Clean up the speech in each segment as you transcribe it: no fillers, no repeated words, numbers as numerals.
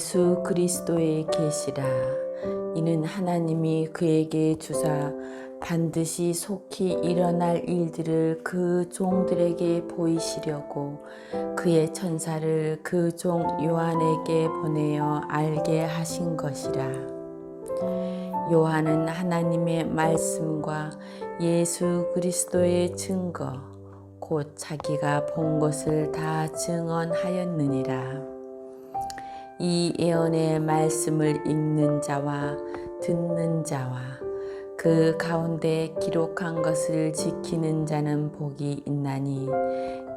예수 그리스도의 계시라. 이는 하나님이 그에게 주사 반드시 속히 일어날 일들을 그 종들에게 보이시려고 그의 천사를 그 종 요한에게 보내어 알게 하신 것이라. 요한은 하나님의 말씀과 예수 그리스도의 증거 곧 자기가 본 것을 다 증언하였느니라. 이 예언의 말씀을 읽는 자와 듣는 자와 그 가운데 기록한 것을 지키는 자는 복이 있나니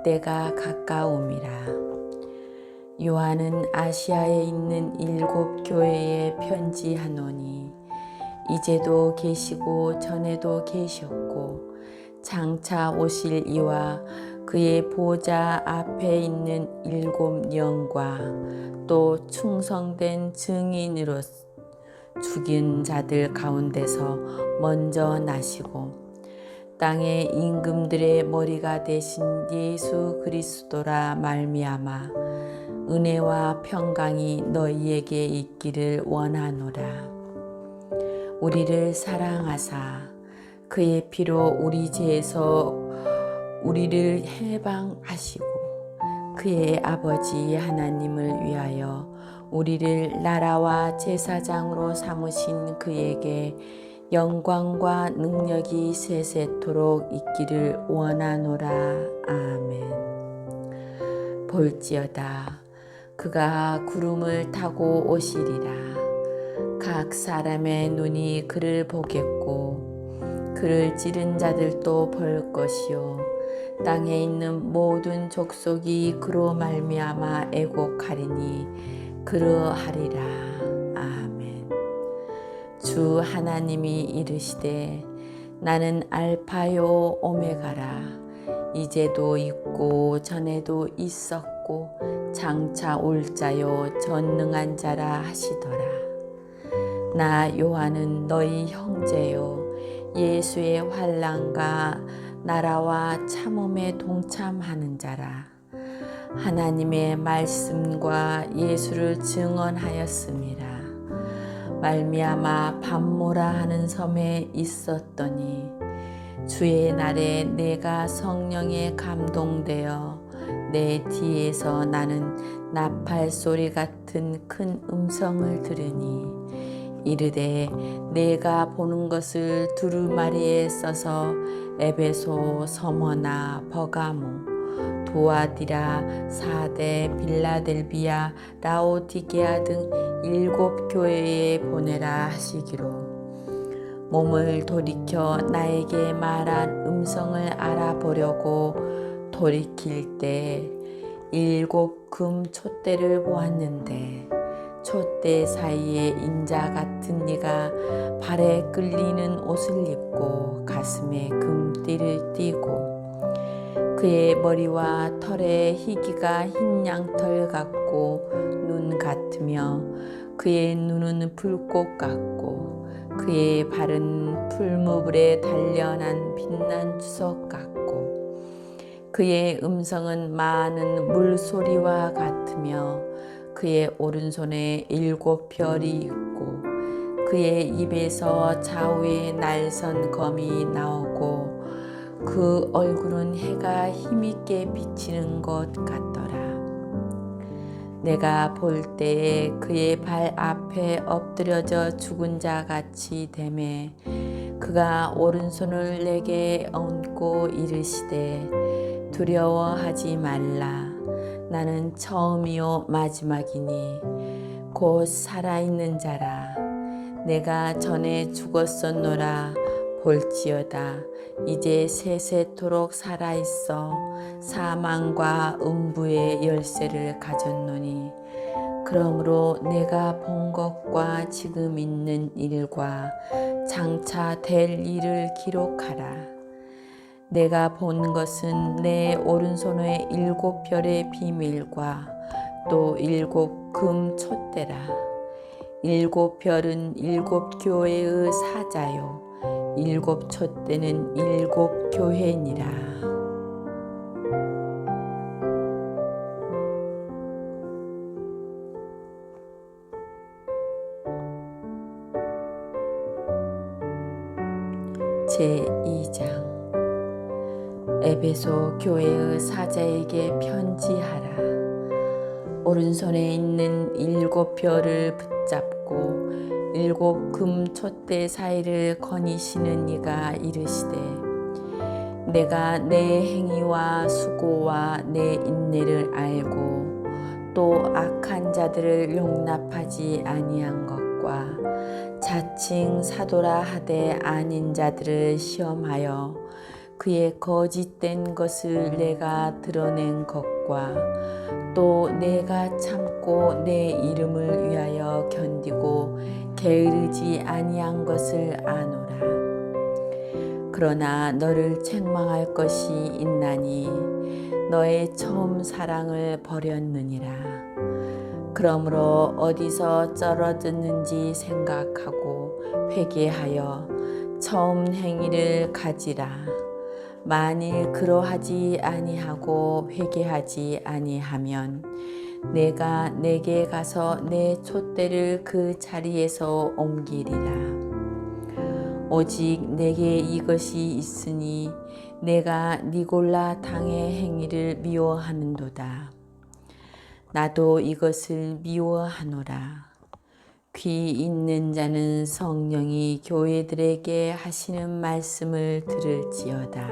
때가 가까움이라. 요한은 아시아에 있는 7 교회에 편지하노니 이제도 계시고 전에도 계셨고 장차 오실 이와 그의 보좌 앞에 있는 7 영과 또 충성된 증인으로 죽인 자들 가운데서 먼저 나시고 땅의 임금들의 머리가 되신 예수 그리스도라 말미암아 은혜와 평강이 너희에게 있기를 원하노라. 우리를 사랑하사 그의 피로 우리 죄에서 우리를 해방하시고 그의 아버지 하나님을 위하여 우리를 나라와 제사장으로 삼으신 그에게 영광과 능력이 세세토록 있기를 원하노라. 아멘. 볼지어다 그가 구름을 타고 오시리라. 각 사람의 눈이 그를 보겠고 그를 찌른 자들도 볼 것이요 땅에 있는 모든 족속이 그로 말미암아 애곡하리니 그러하리라. 아멘. 주 하나님이 이르시되 나는 알파요 오메가라. 이제도 있고 전에도 있었고 장차 올 자요 전능한 자라 하시더라. 나 요한은 너희 형제요 예수의 환난과 나라와 참음에 동참하는 자라. 하나님의 말씀과 예수를 증언하였음이라. 말미암아 밤모라 하는 섬에 있었더니 주의 날에 내가 성령에 감동되어 내 뒤에서 나는 나팔 소리 같은 큰 음성을 들으니 이르되 내가 보는 것을 두루마리에 써서 에베소, 서머나, 버가모, 도아디라, 사데, 빌라델비아, 라오디게아 등 7 교회에 보내라 하시기로 몸을 돌이켜 나에게 말한 음성을 알아보려고 돌이킬 때 7 금 촛대를 보았는데 촛대 사이에 인자 같은 이가 발에 끌리는 옷을 입고 가슴에 금띠를 띠고 그의 머리와 털에 희기가 흰 양털 같고 눈 같으며 그의 눈은 불꽃 같고 그의 발은 풀무불에 단련한 빛난 주석 같고 그의 음성은 많은 물소리와 같으며 그의 오른손에 7 별이 있고 그의 입에서 좌우에 날선 검이 나오고 그 얼굴은 해가 힘있게 비치는 것 같더라. 내가 볼 때에 그의 발 앞에 엎드려져 죽은 자 같이 되매 그가 오른손을 내게 얹고 이르시되 두려워하지 말라. 나는 처음이요 마지막이니 곧 살아있는 자라. 내가 전에 죽었었노라. 볼지어다 이제 세세토록 살아있어 사망과 음부의 열쇠를 가졌노니 그러므로 내가 본 것과 지금 있는 일과 장차 될 일을 기록하라. 내가 본 것은 내 오른손의 7 별의 비밀과 또 7 금 촛대라. 7 별은 7 교회의 사자요 7 촛대는 7 교회니라. 제2장 에베소 교회의 사자에게 편지하라. 오른손에 있는 7 별을 붙잡고 7 금 촛대 사이를 거니시는 이가 이르시되 내가 내 행위와 수고와 내 인내를 알고 또 악한 자들을 용납하지 아니한 것과 자칭 사도라 하되 아닌 자들을 시험하여 그의 거짓된 것을 내가 드러낸 것과 또 내가 참고 내 이름을 위하여 견디고 게으르지 아니한 것을 아노라. 그러나 너를 책망할 것이 있나니 너의 처음 사랑을 버렸느니라. 그러므로 어디서 쩔어졌는지 생각하고 회개하여 처음 행위를 가지라. 만일 그러하지 아니하고 회개하지 아니하면 내가 내게 가서 내 촛대를 그 자리에서 옮기리라. 오직 내게 이것이 있으니 내가 니골라 당의 행위를 미워하는도다. 나도 이것을 미워하노라. 귀 있는 자는 성령이 교회들에게 하시는 말씀을 들을지어다.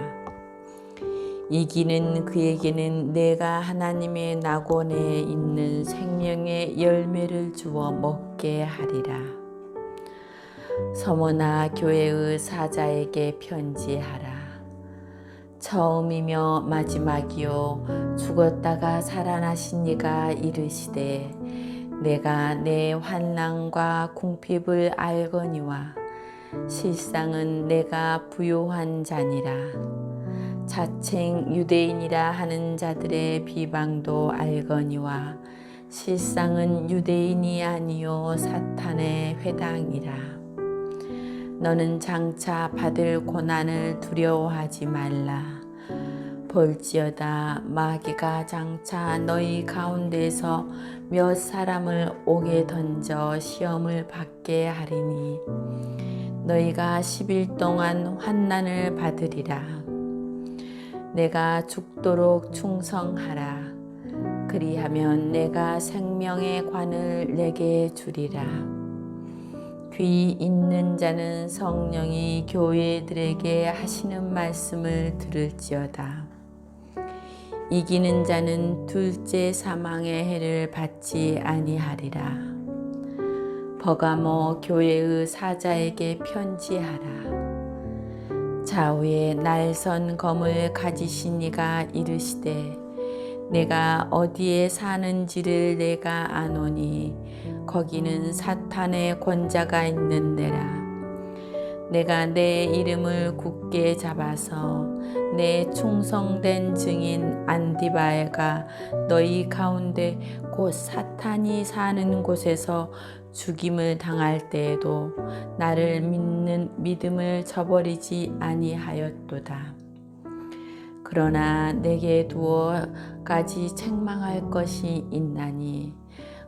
이기는 그에게는 내가 하나님의 낙원에 있는 생명의 열매를 주어 먹게 하리라. 서머나 교회의 사자에게 편지하라. 처음이며 마지막이요 죽었다가 살아나신 이가 이르시되 내가 내 환난과 궁핍을 알거니와 실상은 내가 부요한 자니라. 자칭 유대인이라 하는 자들의 비방도 알거니와 실상은 유대인이 아니요 사탄의 회당이라. 너는 장차 받을 고난을 두려워하지 말라. 볼지어다 마귀가 장차 너희 가운데서 몇 사람을 옥에 던져 시험을 받게 하리니 너희가 10일 동안 환난을 받으리라. 내가 죽도록 충성하라. 그리하면 내가 생명의 관을 내게 주리라. 귀 있는 자는 성령이 교회들에게 하시는 말씀을 들을지어다. 이기는 자는 둘째 사망의 해를 받지 아니하리라. 버가모 교회의 사자에게 편지하라. 좌우에 날선 검을 가지신 이가 이르시되 내가 어디에 사는지를 내가 아노니 거기는 사탄의 권자가 있는 데라. 내가 내 이름을 굳게 잡아서 내 충성된 증인 안디바에가 너희 가운데 곧 사탄이 사는 곳에서 죽임을 당할 때에도 나를 믿는 믿음을 저버리지 아니하였도다. 그러나 내게 2 가지 책망할 것이 있나니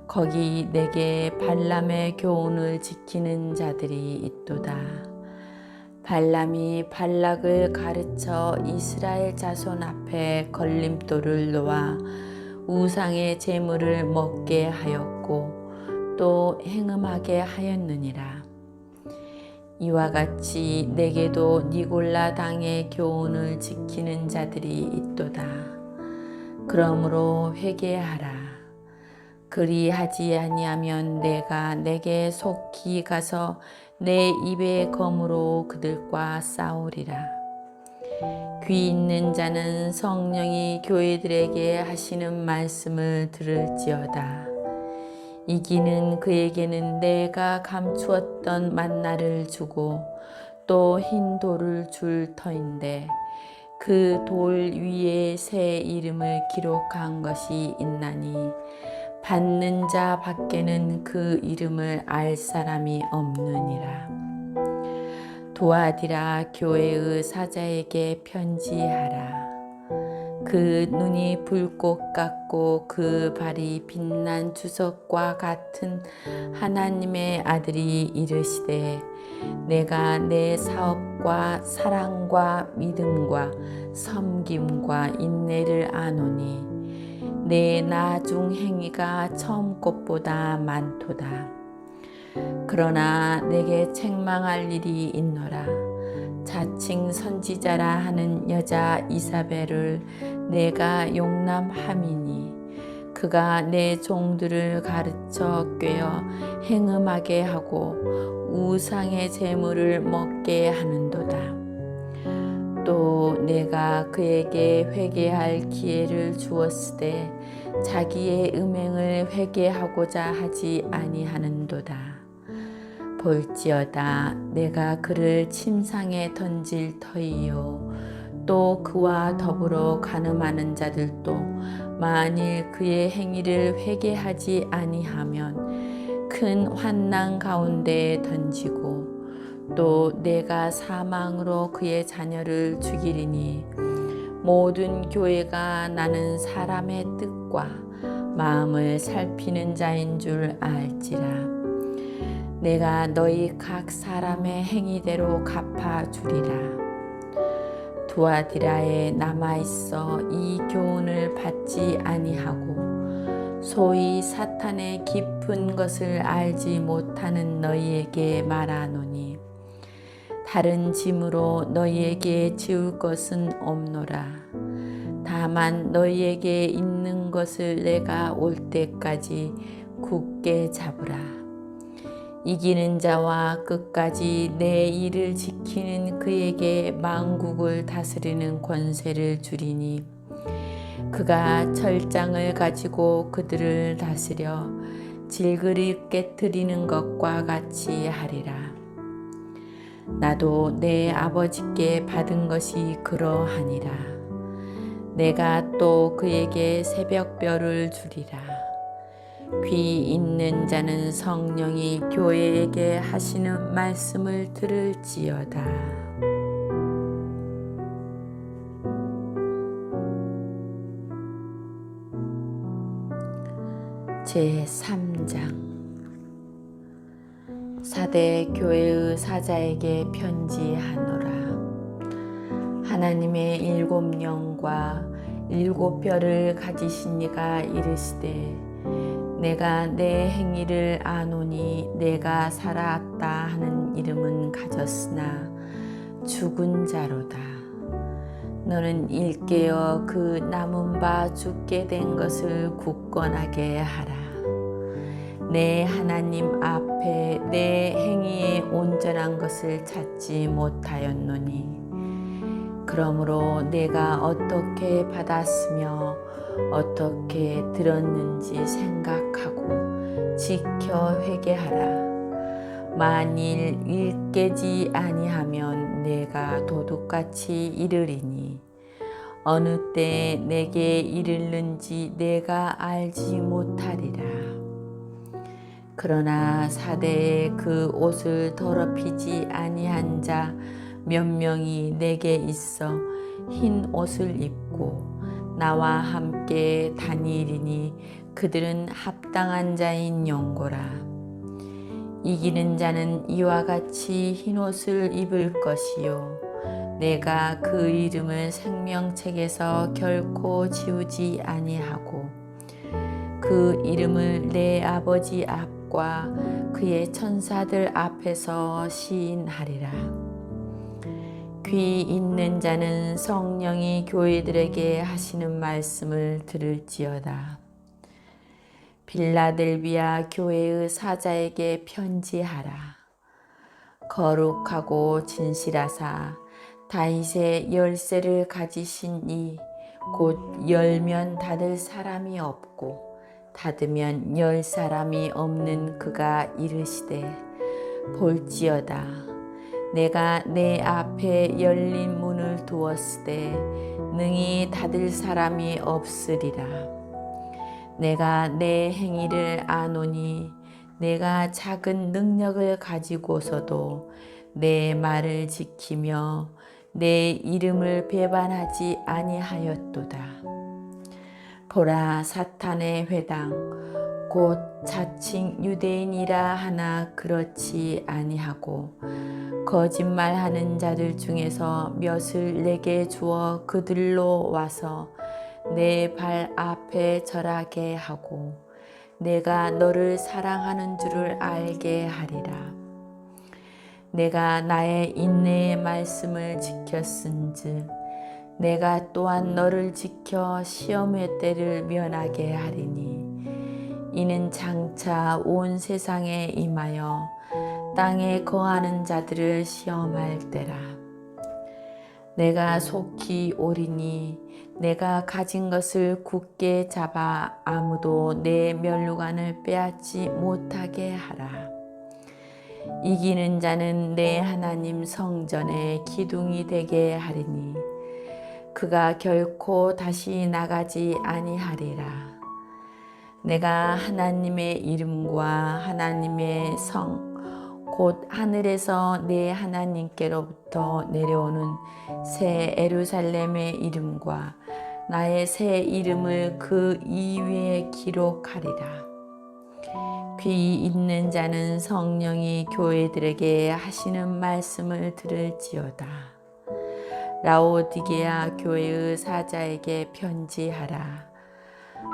거기 내게 발람의 교훈을 지키는 자들이 있도다. 발람이 발락을 가르쳐 이스라엘 자손 앞에 걸림돌을 놓아 우상의 제물을 먹게 하였고 또 행음하게 하였느니라. 이와 같이 내게도 니골라 당의 교훈을 지키는 자들이 있도다. 그러므로 회개하라. 그리하지 아니하면 내가 내게 속히 가서 내 입의 검으로 그들과 싸우리라. 귀 있는 자는 성령이 교회들에게 하시는 말씀을 들을지어다. 이기는 그에게는 내가 감추었던 만나를 주고 또 흰 돌을 줄 터인데 그 돌 위에 새 이름을 기록한 것이 있나니 받는 자 밖에는 그 이름을 알 사람이 없느니라. 도아디라 교회의 사자에게 편지하라. 그 눈이 불꽃 같고 그 발이 빛난 주석과 같은 하나님의 아들이 이르시되 내가 내 사업과 사랑과 믿음과 섬김과 인내를 아노니 내 나중 행위가 처음 것보다 많도다. 그러나 내게 책망할 일이 있노라. 자칭 선지자라 하는 여자 이사벨을 내가 용납함이니 그가 내 종들을 가르쳐 꿰어 행음하게 하고 우상의 제물을 먹게 하는도다. 또 내가 그에게 회개할 기회를 주었으되 자기의 음행을 회개하고자 하지 아니하는도다. 볼지어다 내가 그를 침상에 던질 터이요 또 그와 더불어 간음하는 자들도 만일 그의 행위를 회개하지 아니하면 큰 환난 가운데에 던지고 또 내가 사망으로 그의 자녀를 죽이리니 모든 교회가 나는 사람의 뜻과 마음을 살피는 자인 줄 알지라. 내가 너희 각 사람의 행위대로 갚아주리라. 두아디라에 남아있어 이 교훈을 받지 아니하고 소위 사탄의 깊은 것을 알지 못하는 너희에게 말하노니 다른 짐으로 너희에게 지울 것은 없노라. 다만 너희에게 있는 것을 내가 올 때까지 굳게 잡으라. 이기는 자와 끝까지 내 일을 지키는 그에게 만국을 다스리는 권세를 주리니 그가 철장을 가지고 그들을 다스려 질그릇 깨트리는 것과 같이 하리라. 나도 내 아버지께 받은 것이 그러하니라. 내가 또 그에게 새벽별을 주리라. 귀 있는 자는 성령이 교회에게 하시는 말씀을 들을지어다. 제3장 사대 교회의 사자에게 편지하노라. 하나님의 7영과 7별을 가지신 이가 이르시되 내가 내 행위를 아노니 내가 살아왔다 하는 이름은 가졌으나 죽은 자로다. 너는 일깨어 그 남은 바 죽게 된 것을 굳건하게 하라. 내 하나님 앞에 내 행위의 온전한 것을 찾지 못하였노니 그러므로 내가 어떻게 받았으며 어떻게 들었는지 생각하고 지켜 회개하라. 만일 일깨지 아니하면 내가 도둑같이 이르리니 어느 때 내게 이르는지 내가 알지 못하리라. 그러나 사대에 그 옷을 더럽히지 아니한 자 몇 명이 내게 있어 흰 옷을 입고 나와 함께 다니리니 그들은 합당한 자인 용고라. 이기는 자는 이와 같이 흰 옷을 입을 것이요 내가 그 이름을 생명책에서 결코 지우지 아니하고 그 이름을 내 아버지 앞과 그의 천사들 앞에서 시인하리라. 귀 있는 자는 성령이 교회들에게 하시는 말씀을 들을지어다. 빌라델비아 교회의 사자에게 편지하라. 거룩하고 진실하사 다윗의 열쇠를 가지신 이 곧 열면 닫을 사람이 없고 닫으면 열 사람이 없는 그가 이르시되 볼지어다 내가 내 앞에 열린 문을 두었으되 능히 닫을 사람이 없으리라. 내가 내 행위를 아노니 내가 작은 능력을 가지고서도 내 말을 지키며 내 이름을 배반하지 아니하였도다. 보라, 사탄의 회당 곧 자칭 유대인이라 하나 그렇지 아니하고 거짓말하는 자들 중에서 몇을 내게 주어 그들로 와서 내 발 앞에 절하게 하고 내가 너를 사랑하는 줄을 알게 하리라. 내가 나의 인내의 말씀을 지켰은즉 내가 또한 너를 지켜 시험의 때를 면하게 하리니 이는 장차 온 세상에 임하여 땅에 거하는 자들을 시험할 때라. 내가 속히 오리니 내가 가진 것을 굳게 잡아 아무도 내 면류관을 빼앗지 못하게 하라. 이기는 자는 내 하나님 성전의 기둥이 되게 하리니 그가 결코 다시 나가지 아니하리라. 내가 하나님의 이름과 하나님의 성 곧 하늘에서 내 하나님께로부터 내려오는 새 예루살렘의 이름과 나의 새 이름을 그 이위에 기록하리라. 귀 있는 자는 성령이 교회들에게 하시는 말씀을 들을지어다. 라오디게아 교회의 사자에게 편지하라.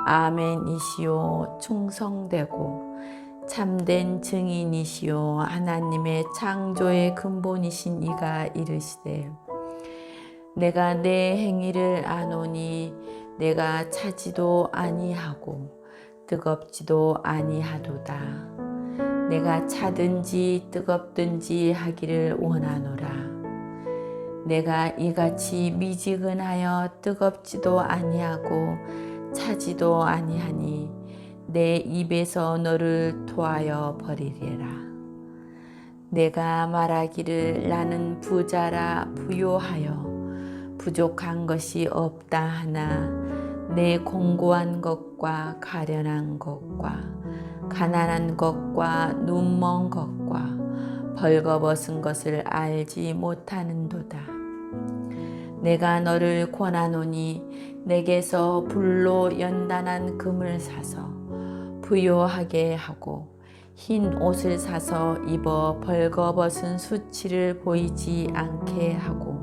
아멘이시오 충성되고 참된 증인이시오 하나님의 창조의 근본이신 이가 이르시되 내가 내 행위를 아노니 내가 차지도 아니하고 뜨겁지도 아니하도다. 내가 차든지 뜨겁든지 하기를 원하노라. 내가 이같이 미지근하여 뜨겁지도 아니하고 차지도 아니하니 내 입에서 너를 토하여 버리리라. 내가 말하기를 나는 부자라 부요하여 부족한 것이 없다 하나 내 공고한 것과 가련한 것과 가난한 것과 눈먼 것과 벌거벗은 것을 알지 못하는도다. 내가 너를 권하노니 내게서 불로 연단한 금을 사서 부요하게 하고 흰 옷을 사서 입어 벌거벗은 수치를 보이지 않게 하고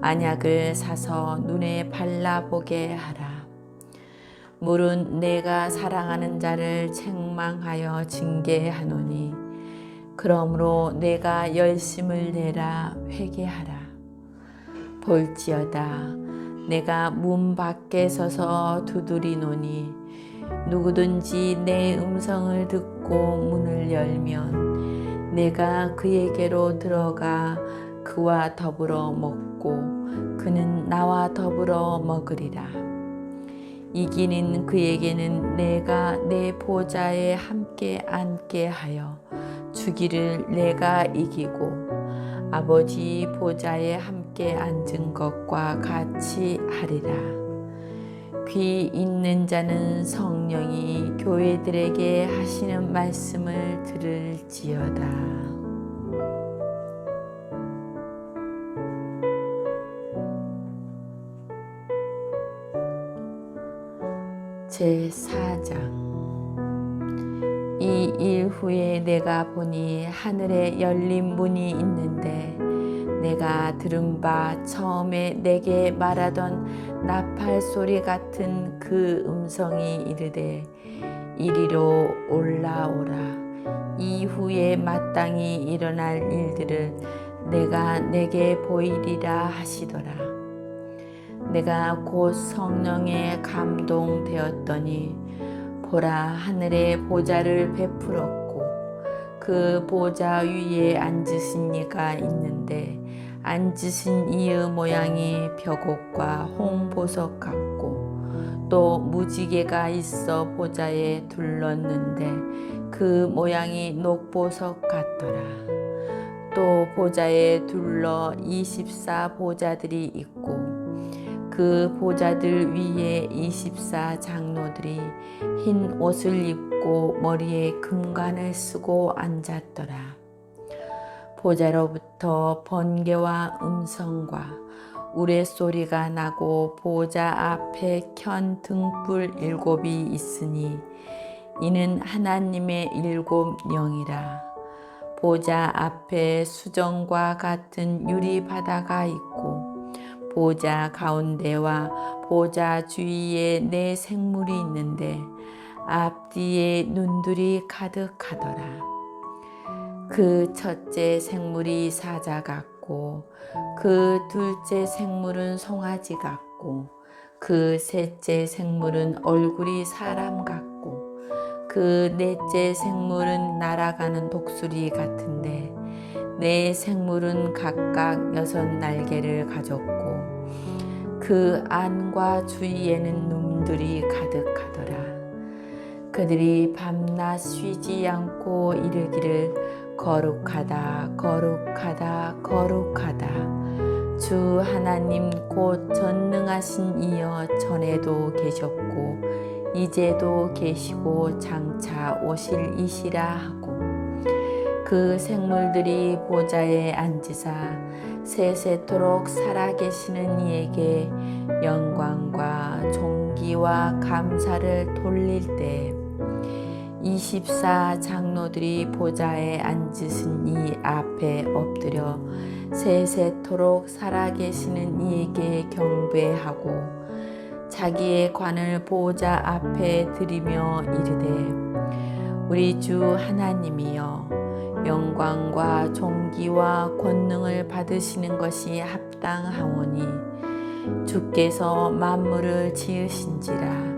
안약을 사서 눈에 발라보게 하라. 물은 내가 사랑하는 자를 책망하여 징계하노니 그러므로 내가 열심을 내라 회개하라. 볼지어다 내가 문 밖에 서서 두드리노니 누구든지 내 음성을 듣고 문을 열면 내가 그에게로 들어가 그와 더불어 먹고 그는 나와 더불어 먹으리라. 이기는 그에게는 내가 내 보좌에 함께 앉게 하여 주기를 내가 이기고 아버지 보좌에 함께 앉은 것과 같이 하리라. 귀 있는 자는 성령이 교회들에게 하시는 말씀을 들을지어다. 제4장 이 일 후에 내가 보니 하늘에 열린 문이 있는데 내가 들은 바 처음에 내게 말하던 나팔 소리 같은 그 음성이 이르되 이리로 올라오라. 이후에 마땅히 일어날 일들을 내가 내게 보이리라 하시더라. 내가 곧 성령에 감동되었더니 보라 하늘에 보좌를 베풀었고 그 보좌 위에 앉으신 이가 있는데 앉으신 이의 모양이 벽옥과 홍보석 같고 또 무지개가 있어 보좌에 둘렀는데 그 모양이 녹보석 같더라. 또 보좌에 둘러 24 보좌들이 있고 그 보좌들 위에 24 장로들이 흰 옷을 입고 머리에 금관을 쓰고 앉았더라. 보좌로부터 번개와 음성과 우레소리가 나고 보좌 앞에 켠 등불 7이 있으니 이는 하나님의 7 영이라. 보좌 앞에 수정과 같은 유리 바다가 있고 보좌 가운데와 보좌 주위에 4 생물이 있는데 앞뒤에 눈들이 가득하더라. 그 첫째 생물이 사자 같고 그 둘째 생물은 송아지 같고 그 셋째 생물은 얼굴이 사람 같고 그 넷째 생물은 날아가는 독수리 같은데 4 생물은 각각 6 날개를 가졌고 그 안과 주위에는 눈들이 가득하더라. 그들이 밤낮 쉬지 않고 이르기를 거룩하다 거룩하다 거룩하다. 주 하나님 곧 전능하신 이여 전에도 계셨고 이제도 계시고 장차 오실 이시라 하고 그 생물들이 보좌에 앉으사 세세토록 살아계시는 이에게 영광과 존귀와 감사를 돌릴 때 24 장로들이 보좌에 앉으신 이 앞에 엎드려 세세토록 살아계시는 이에게 경배하고 자기의 관을 보좌 앞에 드리며 이르되 우리 주 하나님이여 영광과 존귀와 권능을 받으시는 것이 합당하오니 주께서 만물을 지으신지라.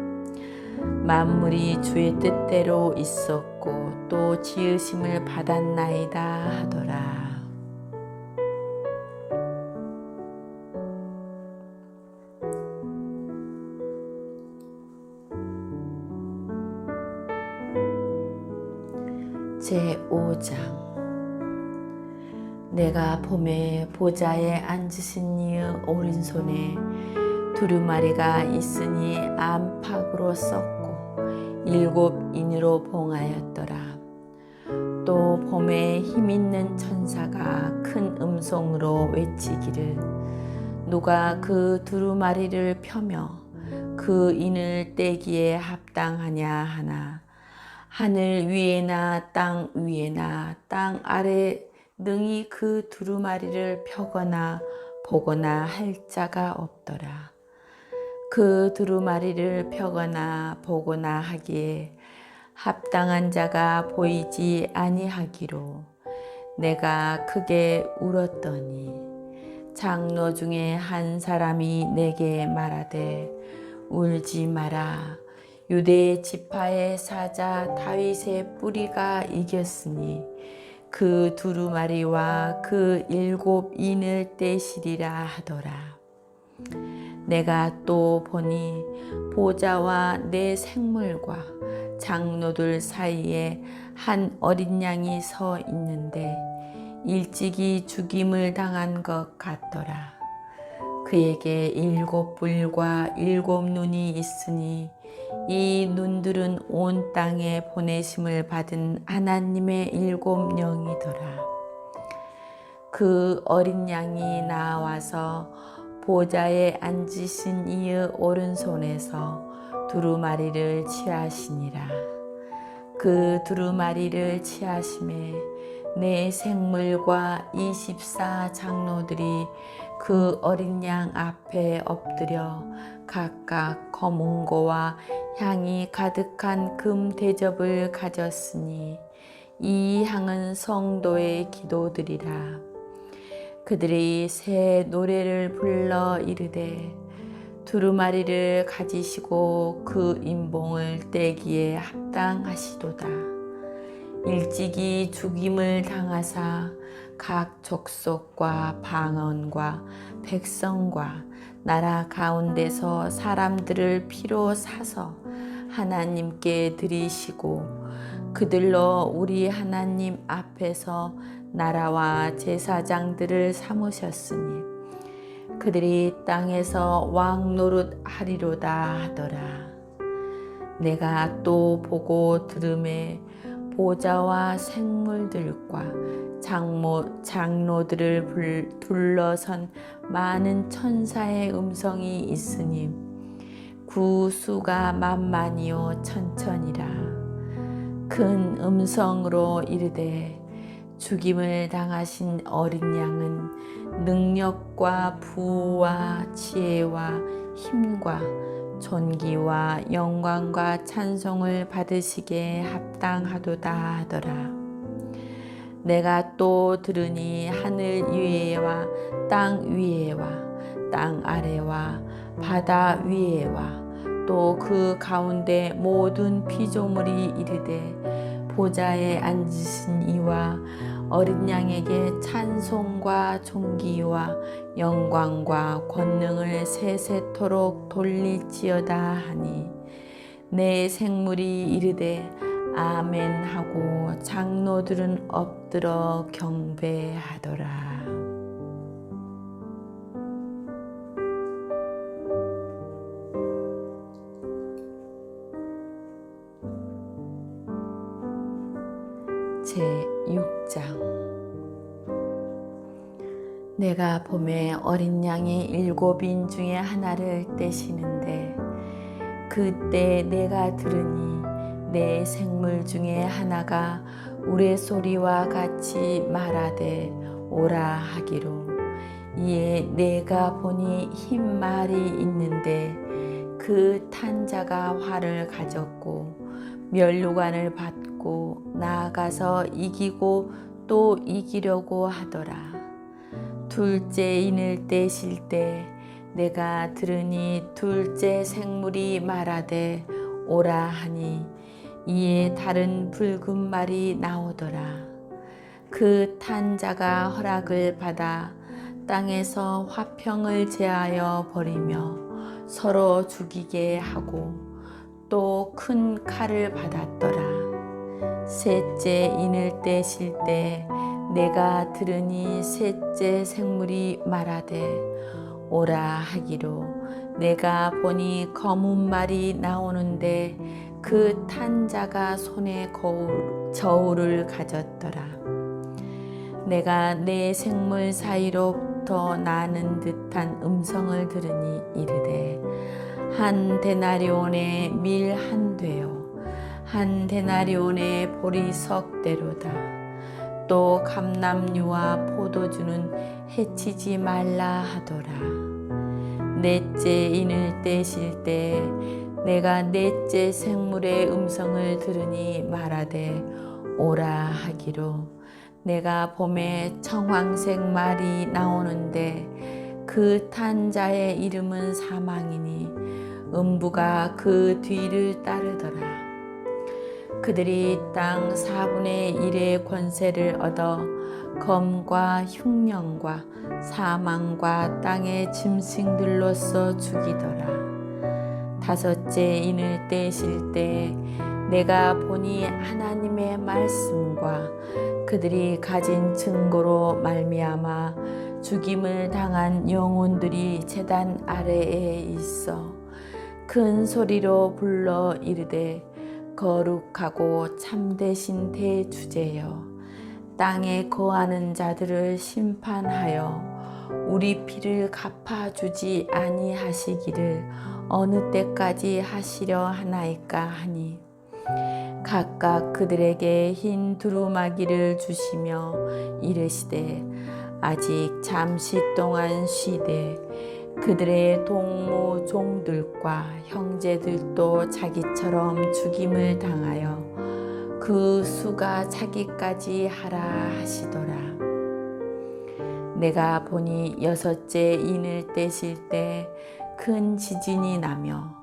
만물이 주의 뜻대로 있었고 또 지으심을 받았나이다 하더라. 제5장. 내가 봄에 보좌에 앉으신 이의 오른손에 두루마리가 있으니 안팎으로 썼고 7 인으로 봉하였더라. 또 봄에 힘있는 천사가 큰 음성으로 외치기를 누가 그 두루마리를 펴며 그 인을 떼기에 합당하냐 하나 하늘 위에나 땅 위에나 땅 아래 능히 그 두루마리를 펴거나 보거나 할 자가 없더라. 그 두루마리를 펴거나 보거나 하기에 합당한 자가 보이지 아니하기로 내가 크게 울었더니 장로 중에 한 사람이 내게 말하되 울지 마라. 유대 지파의 사자 다윗의 뿌리가 이겼으니 그 두루마리와 그 7 인을 떼시리라 하더라. 내가 또 보니 보좌와 4 생물과 장로들 사이에 한 어린 양이 서 있는데 일찍이 죽임을 당한 것 같더라. 그에게 7 뿔과 7 눈이 있으니 이 눈들은 온 땅에 보내심을 받은 하나님의 7 영이더라. 그 어린 양이 나와서 보좌에 앉으신 이의 오른손에서 두루마리를 취하시니라. 그 두루마리를 취하심에 4 생물과 24 장로들이 그 어린 양 앞에 엎드려 각각 검은고와 향이 가득한 금 대접을 가졌으니 이 향은 성도의 기도들이라. 그들이 새 노래를 불러 이르되 두루마리를 가지시고 그 인봉을 떼기에 합당하시도다. 일찍이 죽임을 당하사 각 족속과 방언과 백성과 나라 가운데서 사람들을 피로 사서 하나님께 드리시고 그들로 우리 하나님 앞에서 나라와 제사장들을 삼으셨으니 그들이 땅에서 왕 노릇 하리로다 하더라. 내가 또 보고 들음에 보좌와 생물들과 장로들을 둘러선 많은 천사의 음성이 있으니 그 수가 만만이요 천천이라. 큰 음성으로 이르되 죽임을 당하신 어린 양은 능력과 부와 지혜와 힘과 존귀와 영광과 찬송을 받으시기에 합당하도다 하더라. 내가 또 들으니 하늘 위에와 땅 위에와 땅 아래와 바다 위에와 또 그 가운데 모든 피조물이 이르되 보좌에 앉으신 이와 어린 양에게 찬송과 존귀와 영광과 권능을 세세토록 돌릴지어다 하니 내 생물이 이르되 아멘 하고 장로들은 엎드러 경배하더라. 제6장. 내가 봄에 어린 양이 7인 중에 하나를 떼시는데 그때 내가 들으니 내 생물 중에 하나가 우레소리와 같이 말하되 오라 하기로. 이에 내가 보니 흰 말이 있는데 그 탄 자가 활을 가졌고 면류관을 받고 나아가서 이기고 또 이기려고 하더라. 둘째 인을 떼실 때 내가 들으니 둘째 생물이 말하되 오라 하니 이에 다른 붉은 말이 나오더라. 그 탄 자가 허락을 받아 땅에서 화평을 제하여 버리며 서로 죽이게 하고 또 큰 칼을 받았더라. 셋째 인을 떼실 때 내가 들으니 셋째 생물이 말하되 오라 하기로. 내가 보니 검은 말이 나오는데 그 탄 자가 손에 저울을 가졌더라. 내가 내 생물 사이로부터 나는 듯한 음성을 들으니 이르되 한 데나리온의 밀 한 되요 한 데나리온의 보리석 대로다. 또 감람류와 포도주는 해치지 말라 하더라. 넷째 인을 떼실 때 내가 넷째 생물의 음성을 들으니 말하되 오라 하기로. 내가 봄에 청황색 말이 나오는데 그 탄 자의 이름은 사망이니 음부가 그 뒤를 따르더라. 그들이 땅 4분의 1의 권세를 얻어 검과 흉령과 사망과 땅의 짐승들로서 죽이더라. 다섯째 인을 떼실 때 내가 보니 하나님의 말씀과 그들이 가진 증거로 말미암아 죽임을 당한 영혼들이 제단 아래에 있어 큰 소리로 불러 이르되 거룩하고 참되신 대주제여, 땅에 거하는 자들을 심판하여 우리 피를 갚아주지 아니하시기를 어느 때까지 하시려 하나이까 하니 각각 그들에게 흰 두루마기를 주시며 이르시되 아직 잠시 동안 쉬되 그들의 동무 종들과 형제들도 자기처럼 죽임을 당하여 그 수가 차기까지 하라 하시더라. 내가 보니 여섯째 인을 떼실 때 큰 지진이 나며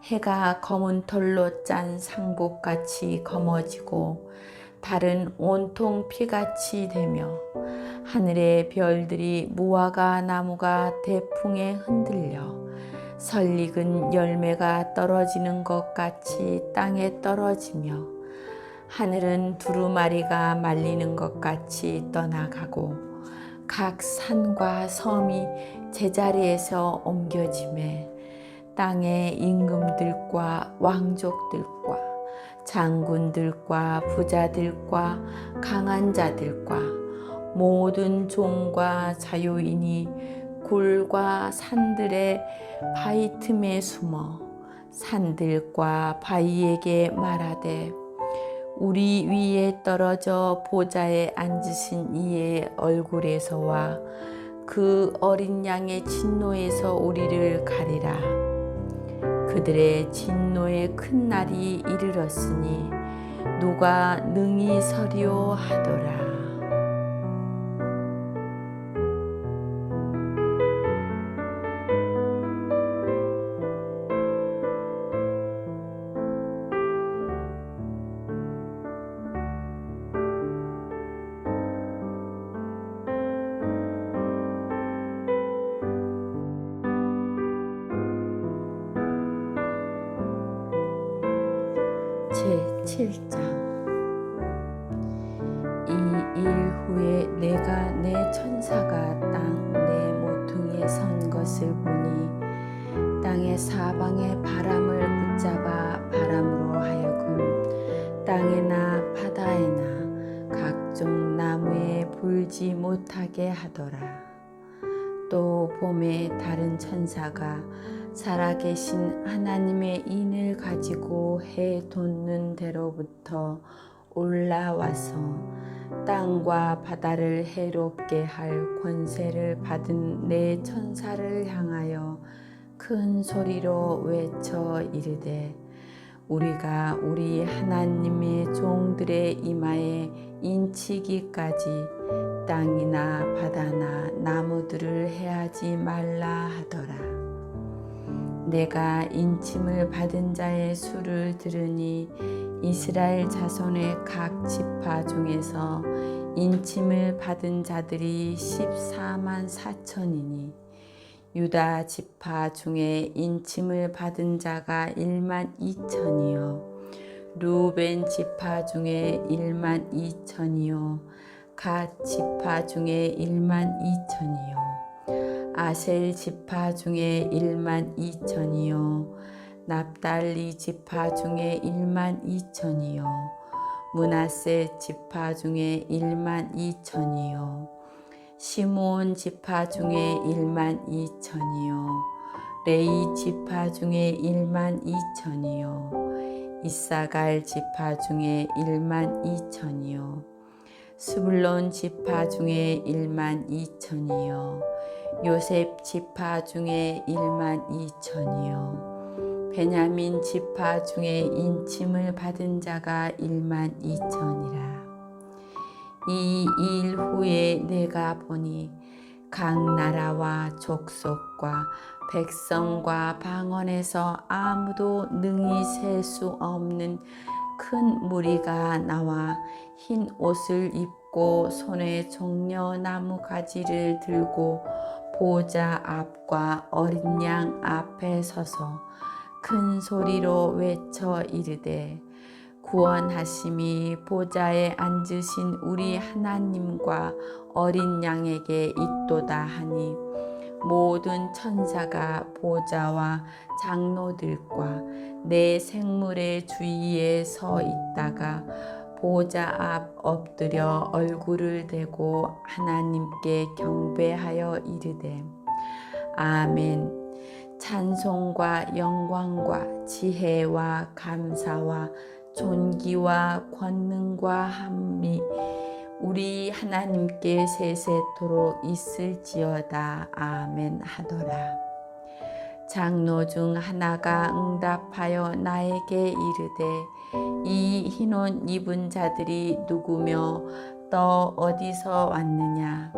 해가 검은 털로 짠 상복같이 검어지고 달은 온통 피같이 되며 하늘의 별들이 무화과 나무가 대풍에 흔들려 설익은 열매가 떨어지는 것 같이 땅에 떨어지며 하늘은 두루마리가 말리는 것 같이 떠나가고 각 산과 섬이 제자리에서 옮겨지매 땅의 임금들과 왕족들과 장군들과 부자들과 강한 자들과 모든 종과 자유인이 굴과 산들의 바위 틈에 숨어 산들과 바위에게 말하되 우리 위에 떨어져 보좌에 앉으신 이의 얼굴에서와 그 어린 양의 진노에서 우리를 가리라. 그들의 진노의 큰 날이 이르렀으니 누가 능히 서리오 하더라. 제7장. 이 일 후에 내가 내 천사가 땅 내 모퉁이에 선 것을 보니 땅의 사방에 바람을 붙잡아 바람으로 하여금 땅에나 바다에나 각종 나무에 불지 못하게 하더라. 또 봄에 다른 천사가 살아계신 하나님의 인을 가지고 해 돋는 데로부터 올라와서 땅과 바다를 해롭게 할 권세를 받은 내 천사를 향하여 큰 소리로 외쳐 이르되 우리가 우리 하나님의 종들의 이마에 인치기까지 땅이나 바다나 나무들을 해하지 말라 하더라. 내가 인침을 받은 자의 수를 들으니 이스라엘 자손의 각 지파 중에서 인침을 받은 자들이 14만 4천이니 유다 지파 중에 인침을 받은 자가 1만 2천이요 루벤 지파 중에 1만 2천이요 갓 지파 중에 1만 2천이요 아셀 지파 중에 1만 2천이요 납달리 지파 중에 1만 2천이요 므낫세 지파 중에 1만 2천이요 시므온 지파 중에 1만 2천이요 레위 지파 중에 1만 2천이요 이사갈 지파 중에 1만 2천이요 스불론 지파 중에 1만 2천이요 요셉 지파 중에 1만 2천이요 베냐민 지파 중에 인침을 받은 자가 1만 2천이라. 이 일 후에 내가 보니 각 나라와 족속과 백성과 방언에서 아무도 능히 셀 수 없는 큰 무리가 나와 흰 옷을 입고 손에 종려나무 가지를 들고 보좌 앞과 어린 양 앞에 서서 큰 소리로 외쳐 이르되 구원하심이 보좌에 앉으신 우리 하나님과 어린 양에게 있도다 하니 모든 천사가 보좌와 장로들과 내 생물의 주위에 서 있다가 보좌 앞 엎드려 얼굴을 대고 하나님께 경배하여 이르되 아멘. 찬송과 영광과 지혜와 감사와 존귀와 권능과 함이 우리 하나님께 세세토록 있을지어다. 아멘 하더라. 장로 중 하나가 응답하여 나에게 이르되 이 흰옷 입은 자들이 누구며 또 어디서 왔느냐.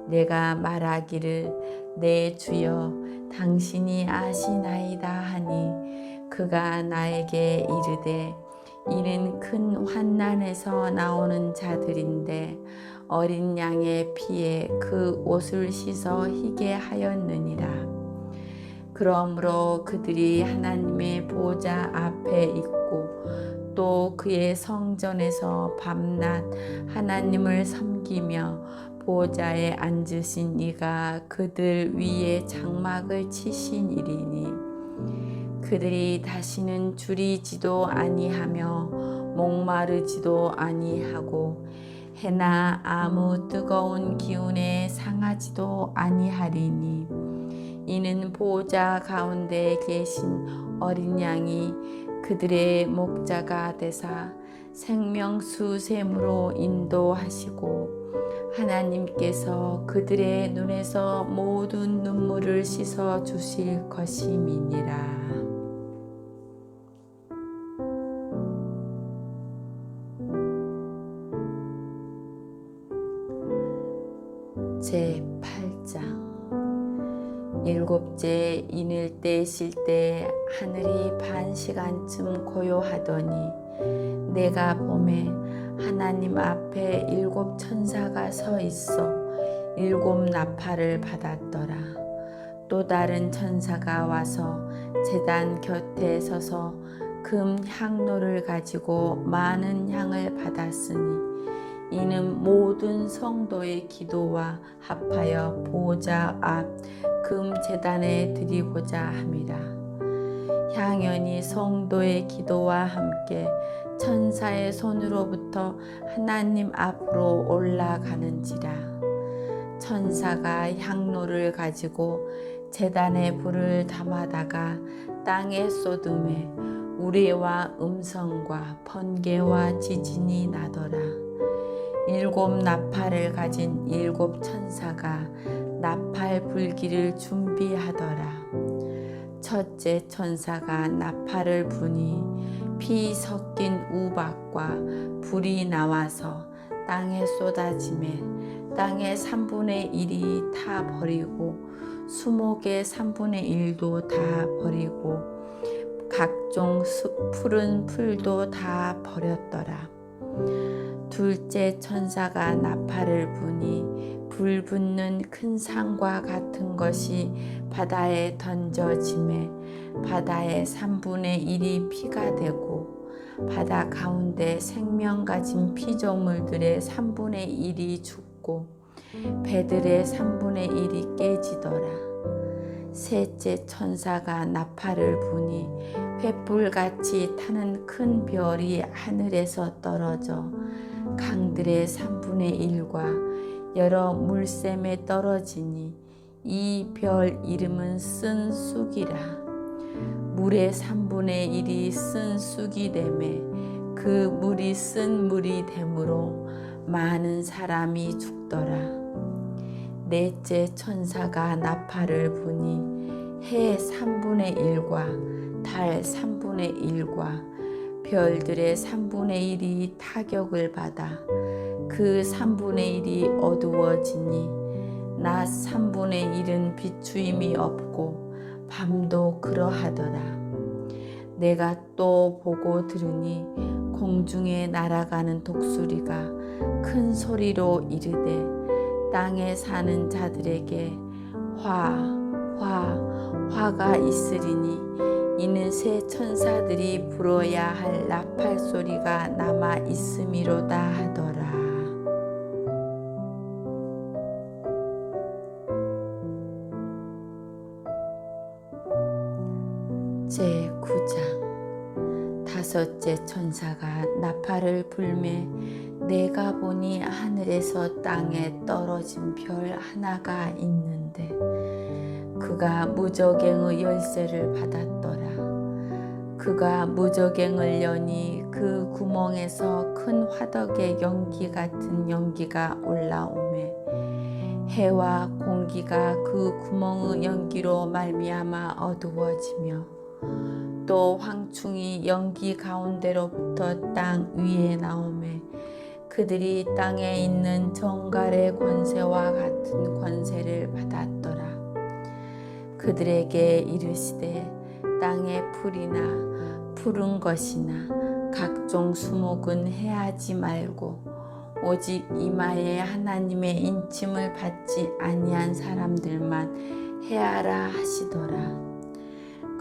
내가 말하기를 내 주여 당신이 아시나이다 하니 그가 나에게 이르되 이는 큰 환난에서 나오는 자들인데 어린 양의 피에 그 옷을 씻어 희게 하였느니라. 그러므로 그들이 하나님의 보좌 앞에 있고 또 그의 성전에서 밤낮 하나님을 섬기며 보좌에 앉으신 이가 그들 위에 장막을 치신 일이니 그들이 다시는 줄이지도 아니하며 목마르지도 아니하고 해나 아무 뜨거운 기운에 상하지도 아니하리니 이는 보호자 가운데 계신 어린 양이 그들의 목자가 되사 생명수샘으로 인도하시고 하나님께서 그들의 눈에서 모든 눈물을 씻어 주실 것임이니라. 제8장 일곱째 인을 떼실 때 하늘이 반 시간쯤 고요하더니 내가 보매 하나님 앞에 7 천사가 서 있어 7 나팔을 받았더라. 또 다른 천사가 와서 제단 곁에 서서 금 향로를 가지고 많은 향을 받았으니 이는 모든 성도의 기도와 합하여 보호자 앞 금 제단에 드리고자 함이라. 향연이 성도의 기도와 함께 천사의 손으로부터 하나님 앞으로 올라가는지라. 천사가 향로를 가지고 제단에 불을 담아다가 땅에 쏟음에 우레와 음성과 번개와 지진이 나더라. 7 나팔을 가진 7 천사가 나팔 불기를 준비하더라. 첫째 천사가 나팔을 부니 피 섞인 우박과 불이 나와서 땅에 쏟아지매 땅의 3분의 1이 다 버리고 수목의 3분의 1도 다 버리고 각종 푸른 풀도 다 버렸더라. 둘째 천사가 나팔을 부니 불 붙는 큰 산과 같은 것이 바다에 던져지매 바다의 3분의 1이 피가 되고 바다 가운데 생명 가진 피조물들의 3분의 1이 죽고 배들의 3분의 1이 깨지더라. 셋째 천사가 나팔을 부니 횃불같이 타는 큰 별이 하늘에서 떨어져 강들의 3분의 1과 여러 물샘에 떨어지니 이 별 이름은 쓴 쑥이라. 물의 3분의 1이 쓴 쑥이 되매 그 물이 쓴 물이 되므로 많은 사람이 죽더라. 넷째 천사가 나팔을 부니 해 3분의 1과 달 3분의 1과 별들의 3분의 1이 타격을 받아 그 3분의 1이 어두워지니 낮 3분의 1은 비추임이 없고 밤도 그러하더라. 내가 또 보고 들으니 공중에 날아가는 독수리가 큰 소리로 이르되 땅에 사는 자들에게 화가 있으리니 이는 새 천사들이 불어야 할 나팔 소리가 남아 있음이로다 하더라. 제9장 다섯째 천사가 나팔을 불매 내가 보니 하늘에서 땅에 떨어진 별 하나가 있는데 그가 무저갱의 열쇠를 받았더라. 그가 무저갱을 여니 그 구멍에서 큰 화덕의 연기 같은 연기가 올라오매 해와 공기가 그 구멍의 연기로 말미암아 어두워지며 또 황충이 연기 가운데로부터 땅 위에 나오매 그들이 땅에 있는 정갈의 권세와 같은 권세를 받았더라. 그들에게 이르시되 땅의 풀이나 푸른 것이나 각종 수목은 해하지 말고 오직 이마에 하나님의 인침을 받지 아니한 사람들만 해하라 하시더라.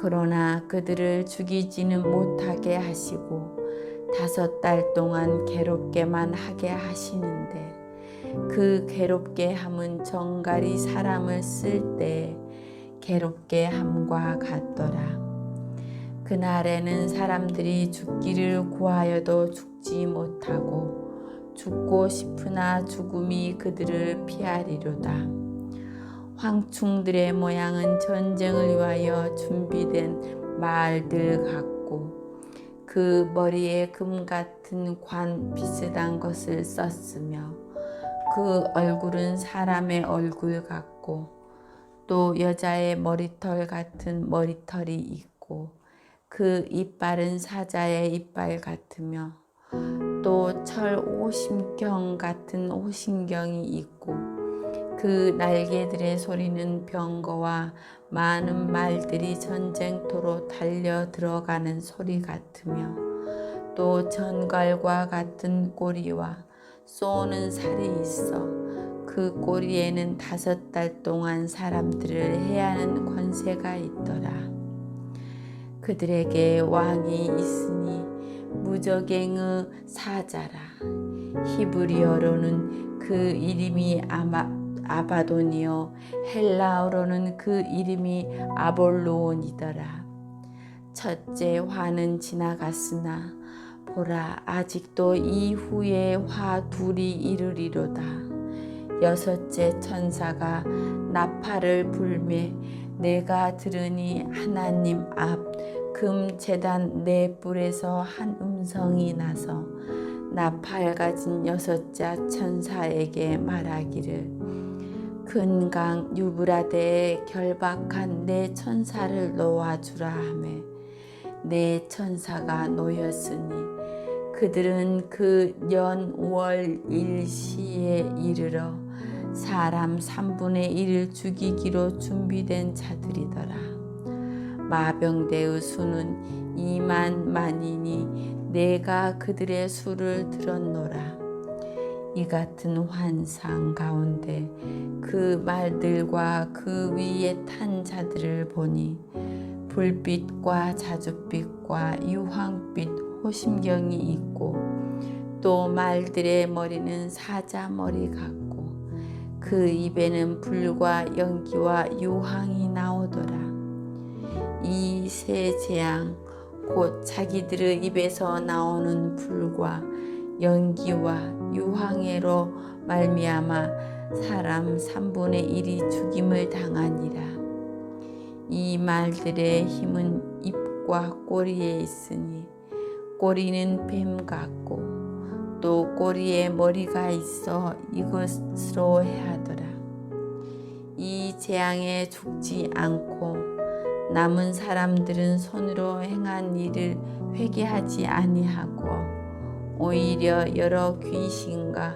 그러나 그들을 죽이지는 못하게 하시고 5달 동안 괴롭게만 하게 하시는데 그 괴롭게 함은 정갈이 사람을 쓸 때 괴롭게 함과 같더라. 그날에는 사람들이 죽기를 구하여도 죽지 못하고 죽고 싶으나 죽음이 그들을 피하리로다. 황충들의 모양은 전쟁을 위하여 준비된 말들 같고 그 머리에 금 같은 관 비슷한 것을 썼으며 그 얼굴은 사람의 얼굴 같고 또 여자의 머리털 같은 머리털이 있고 그 이빨은 사자의 이빨 같으며 또 철 오심경 같은 오심경이 있고 그 날개들의 소리는 병거와 많은 말들이 전쟁터로 달려 들어가는 소리 같으며 또 전갈과 같은 꼬리와 쏘는 살이 있어 그 꼬리에는 5달 동안 사람들을 해하는 권세가 있더라. 그들에게 왕이 있으니 무저갱의 사자라. 히브리어로는 그 이름이 아바돈이요 헬라어로는 그 이름이 아볼로온이더라. 첫째 화는 지나갔으나 보라 아직도 이후에 화 둘이 이르리로다. 여섯째 천사가 나팔을 불매 내가 들으니 하나님 앞 금 제단 네 뿔에서 한 음성이 나서 나팔 가진 6자 천사에게 말하기를 큰 강 유브라데에 결박한 네 천사를 놓아주라 하매 네 천사가 놓였으니 그들은 그 년5월 1시에 이르러 사람 3분의 1을 죽이기로 준비된 자들이더라. 마병대의 수는 2만 만이니 내가 그들의 수를 들었노라. 이 같은 환상 가운데 그 말들과 그 위에 탄 자들을 보니 불빛과 자줏빛과 유황빛 호심경이 있고 또 말들의 머리는 사자 머리 같고 그 입에는 불과 연기와 유황이 나오더라. 이 세 재앙 곧 자기들의 입에서 나오는 불과 연기와 유황으로 말미암아 사람 3분의 1이 죽임을 당하니라. 이 말들의 힘은 입과 꼬리에 있으니 꼬리는 뱀 같고 또 꼬리에 머리가 있어 이것으로 해하더라. 이 재앙에 죽지 않고 남은 사람들은 손으로 행한 일을 회개하지 아니하고 오히려 여러 귀신과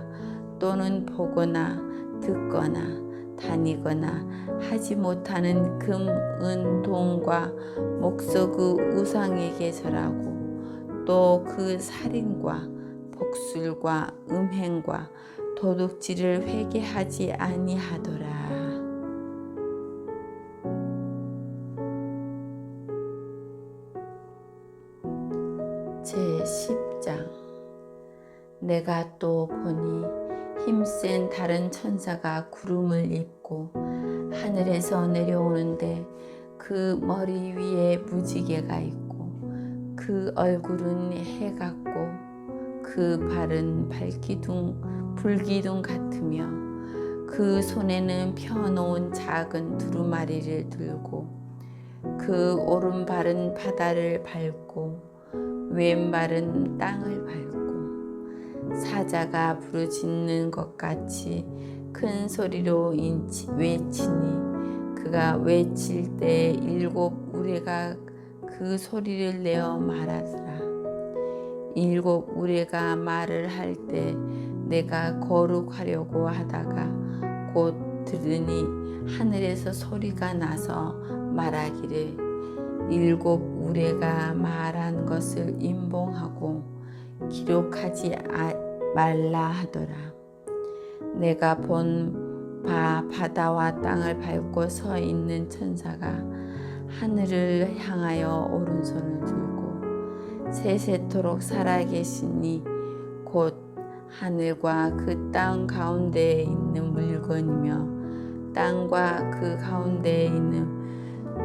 또는 보거나 듣거나 다니거나 하지 못하는 금, 은, 동과 목석의 우상에게 절하고 또 그 살인과 복술과 음행과 도둑질을 회개하지 아니하더라. 제10장 내가 또 보니 힘센 다른 천사가 구름을 입고 하늘에서 내려오는데 그 머리 위에 무지개가 있고 그 얼굴은 해 같고 그 발은 불기둥 같으며 그 손에는 펴놓은 작은 두루마리를 들고 그 오른발은 바다를 밟고 왼발은 땅을 밟고 사자가 부르짖는 것 같이 큰 소리로 외치니 그가 외칠 때 7 우레가 그 소리를 내어 말하더라. 7 우레가 말을 할 때 내가 거룩하려고 하다가 곧 들으니 하늘에서 소리가 나서 말하기를 7 우레가 말한 것을 임봉하고 기록하지 말라 하더라. 내가 본 바다와 땅을 밟고 서 있는 천사가 하늘을 향하여 오른손을 들고 세세토록 살아계시니 곧 하늘과 그 땅 가운데에 있는 물건이며 땅과 그 가운데에 있는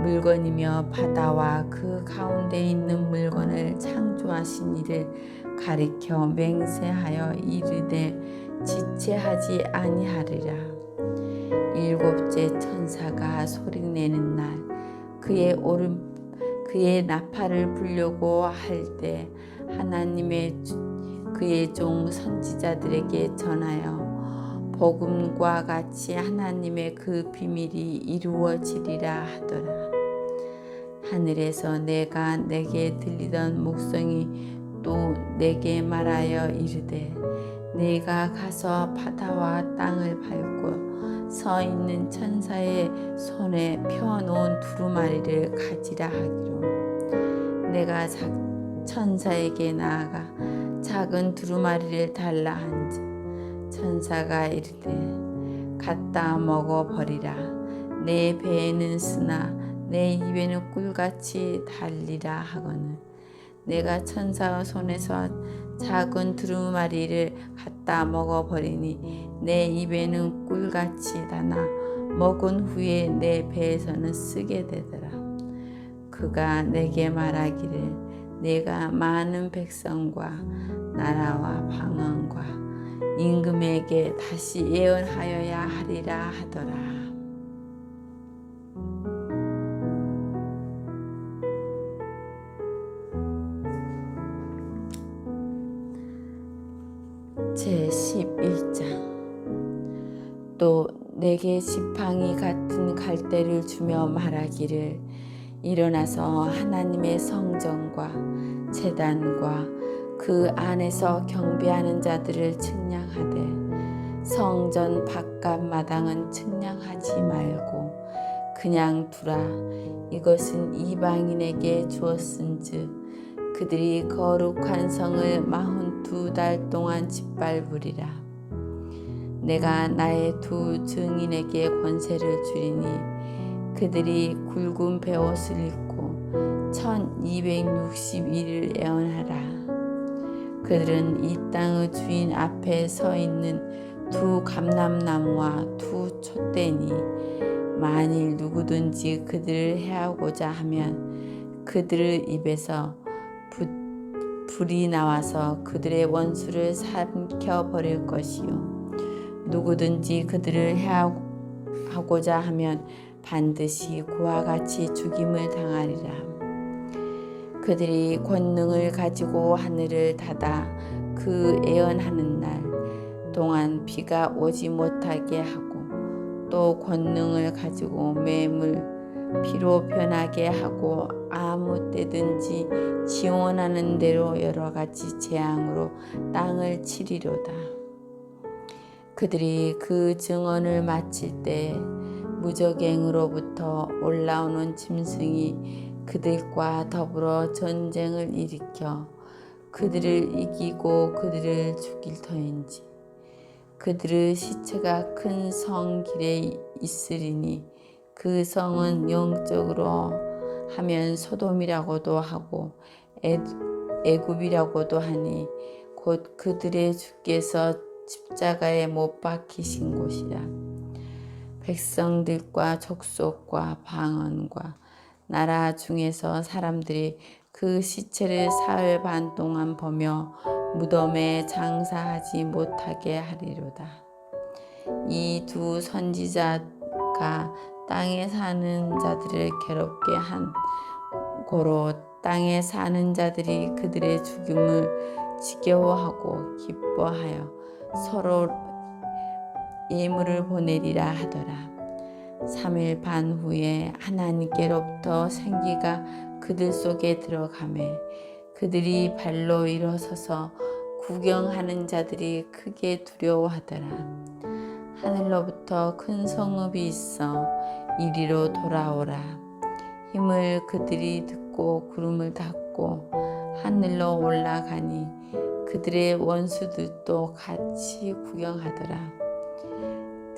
물건이며 바다와 그 가운데 있는 물건을 창조하신 이를 가리켜 맹세하여 이르되 지체하지 아니하리라. 일곱째 천사가 소리내는 날 그의 나팔을 불려고 할 때 하나님의 그의 종 선지자들에게 전하여 복음과 같이 하나님의 그 비밀이 이루어지리라 하더라. 하늘에서 내게 들리던 목성이 또 내게 말하여 이르되 내가 가서 바다와 땅을 밟고 서 있는 천사의 손에 펴놓은 두루마리를 가지라 하기로. 내가 천사에게 나아가 작은 두루마리를 달라 한즉 천사가 이르되 갖다 먹어 버리라. 내 배에는 쓰나 내 입에는 꿀같이 달리라 하거늘 내가 천사의 손에서 작은 두루마리를 갖다 먹어 버리니 내 입에는 꿀같이 다나 먹은 후에 내 배에서는 쓰게 되더라. 그가 내게 말하기를 내가 많은 백성과 나라와 방언과 임금에게 다시 예언하여야 하리라 하더라. 제11장. 또 내게 지팡이 같은 갈대를 주며 말하기를 일어나서 하나님의 성전과 제단과 그 안에서 경배하는 자들을 측량하되 성전 바깥 마당은 측량하지 말고 그냥 두라. 이것은 이방인에게 주었은즉 그들이 거룩한 성을 42달 동안 짓밟으리라. 내가 나의 두 증인에게 권세를 주리니 그들이 굵은 베옷을 입고 1260일을 애원하라. 그들은 이 땅의 주인 앞에 서 있는 두 감람나무와 두 촛대니 만일 누구든지 그들을 해하고자 하면 그들의 입에서 불이 나와서 그들의 원수를 삼켜버릴 것이요 누구든지 그들을 해하고자 하면 반드시 그와 같이 죽임을 당하리라. 그들이 권능을 가지고 하늘을 닫아 그 애언하는 날 동안 비가 오지 못하게 하고 또 권능을 가지고 매물 피로 변하게 하고 아무 때든지 지원하는 대로 여러 가지 재앙으로 땅을 치리로다. 그들이 그 증언을 마칠 때 무적행으로부터 올라오는 짐승이 그들과 더불어 전쟁을 일으켜 그들을 이기고 그들을 죽일 터인지 그들의 시체가 큰 성 길에 있으리니 그 성은 영적으로 하면 소돔이라고도 하고 애굽이라고도 하니 곧 그들의 주께서 십자가에 못 박히신 곳이라. 백성들과 족속과 방언과 나라 중에서 사람들이 그 시체를 사흘 반 동안 보며 무덤에 장사하지 못하게 하리로다. 이 두 선지자가 땅에 사는 자들을 괴롭게 한 고로 땅에 사는 자들이 그들의 죽음을 지겨워하고 기뻐하여 서로 예물을 보내리라 하더라. 3일 반 후에 하나님께로부터 생기가 그들 속에 들어가매 그들이 발로 일어서서 구경하는 자들이 크게 두려워하더라. 하늘로부터 큰 성읍이 있어 이리로 돌아오라. 힘을 그들이 듣고 구름을 닫고 하늘로 올라가니 그들의 원수들도 같이 구경하더라.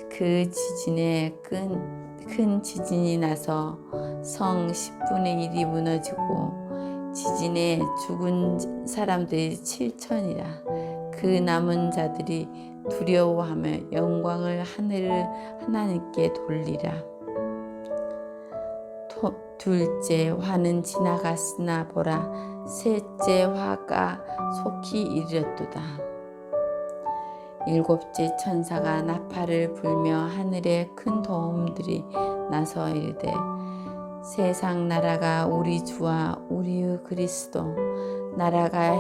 그 지진에 큰 지진이 나서 성 10분의 1이 무너지고 지진에 죽은 사람들이 7천이라. 그 남은 자들이 두려워하며 영광을 하나님께 돌리라. 둘째 화는 지나갔으나 보라 셋째 화가 속히 이르렀도다. 일곱째 천사가 나팔을 불며 하늘에 큰 도움들이 나서 이르되 세상 나라가 우리 주와 우리의 그리스도 나라가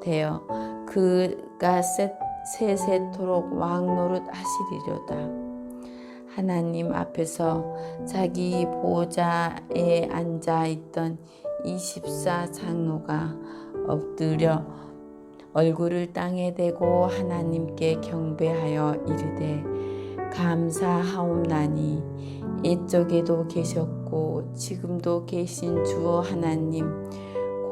되어 그가 세세토록 왕노릇 하시리로다. 하나님 앞에서 자기 보좌에 앉아 있던 24장로가 엎드려 얼굴을 땅에 대고 하나님께 경배하여 이르되 감사하옵나니 옛적에도 계셨고 지금도 계신 주 하나님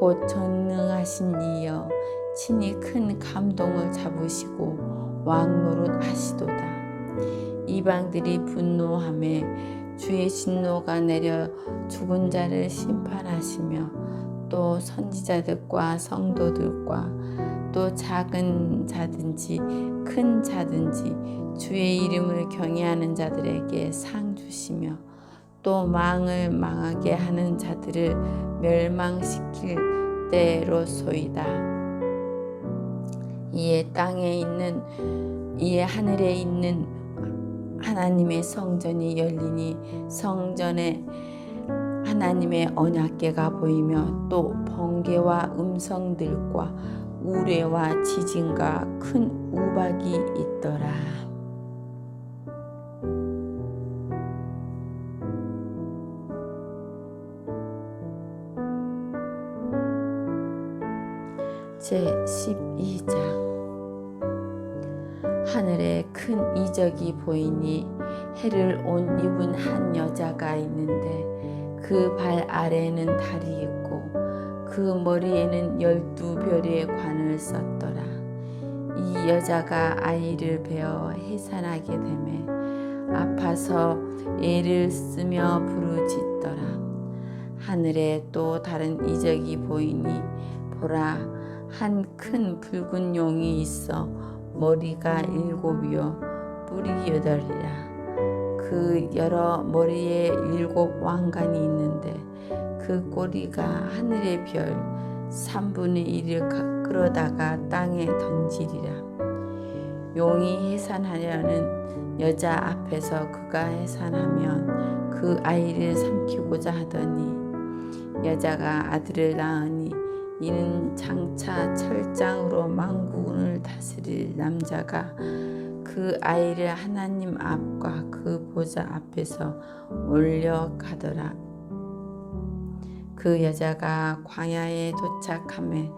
곧 전능하신 이여 친히 큰 감동을 잡으시고 왕노릇 하시도다. 이방들이 분노하매 주의 진노가 내려 죽은 자를 심판하시며 또 선지자들과 성도들과 또 작은 자든지 큰 자든지 주의 이름을 경외하는 자들에게 상 주시며 또 망을 망하게 하는 자들을 멸망시킬 때로소이다. 이에 하늘에 있는 하나님의 성전이 열리니 성전에 하나님의 언약궤가 보이며 또 번개와 음성들과 우레와 지진과 큰 우박이 있더라. 제12장 하늘에 큰 이적이 보이니 해를 옷 입은 한 여자가 있는데 그 발 아래에는 달이 있고 그 머리에는 12별의 관을 썼더라. 이 여자가 아이를 베어 해산하게 되매 아파서 애를 쓰며 부르짖더라. 하늘에 또 다른 이적이 보이니 보라 한 큰 붉은 용이 있어 머리가 7이요 뿔이 8이라. 그 여러 머리에 7 왕관이 있는데 그 꼬리가 하늘의 별 3분의 1을 끌어다가 땅에 던지리라. 용이 해산하려는 여자 앞에서 그가 해산하면 그 아이를 삼키고자 하더니 여자가 아들을 낳으니 이는 장차 철장으로 만국을 다스릴 남자가 그 아이를 하나님 앞과 그 보좌 앞에서 올려가더라. 그 여자가 광야에 도착하매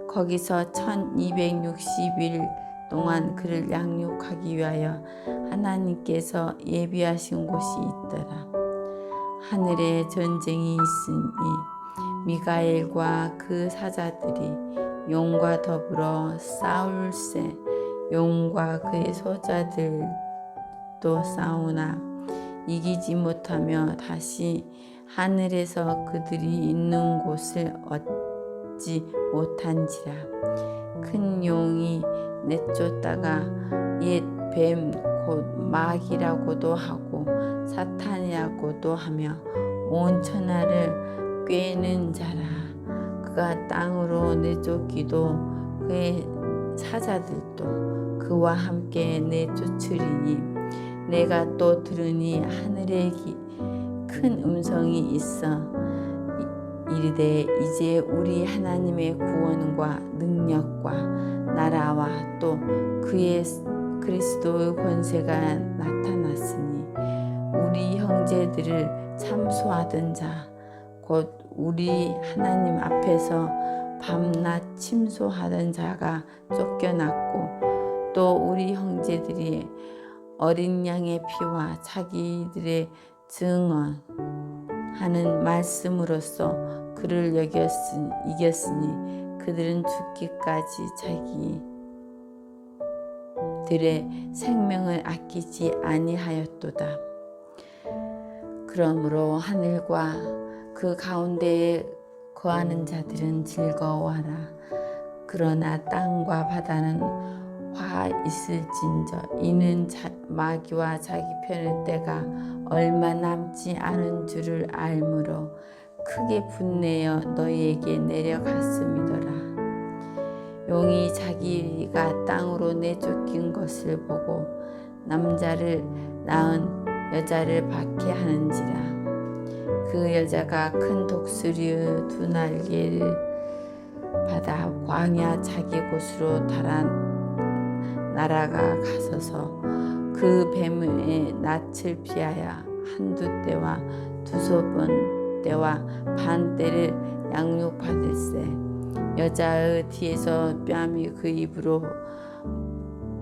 거기서 1260일 동안 그를 양육하기 위하여 하나님께서 예비하신 곳이 있더라. 하늘에 전쟁이 있으니 미가엘과 그 사자들이 용과 더불어 싸울세 용과 그의 소자들도 싸우나 이기지 못하며 다시 하늘에서 그들이 있는 곳을 얻지 못한지라. 큰 용이 내쫓다가 옛 뱀 곧 마귀라고도 하고 사탄이라고도 하며 온 천하를 꿰는 자라. 그가 땅으로 내쫓기도 그의 사자들도 그와 함께 내쫓으리니 내가 또 들으니 하늘에 큰 음성이 있어 이르되 이제 우리 하나님의 구원과 능력과 나라와 또 그의 그리스도의 권세가 나타났으니 우리 형제들을 참소하던 자 곧 우리 하나님 앞에서 밤낮 침소하던 자가 쫓겨났고 또 우리 형제들이 어린 양의 피와 자기들의 증언하는 말씀으로써 그를 이겼으니 그들은 죽기까지 자기들의 생명을 아끼지 아니하였도다. 그러므로 하늘과 그 가운데에 거하는 자들은 즐거워하라. 그러나 땅과 바다는 화 있을진저 이는 마귀와 자기 편일 때가 얼마 남지 않은 줄을 알므로 크게 분내어 너희에게 내려갔음이더라. 용이 자기가 땅으로 내쫓긴 것을 보고 남자를 낳은 여자를 박해하는지라. 그 여자가 큰 독수리의 두 날개를 받아 광야 자기 곳으로 날아가 가서서 그 뱀의 낯을 피하여 한두 때와 두서 번 때와 반 때를 양육받을세. 여자의 뒤에서 뺨이 그 입으로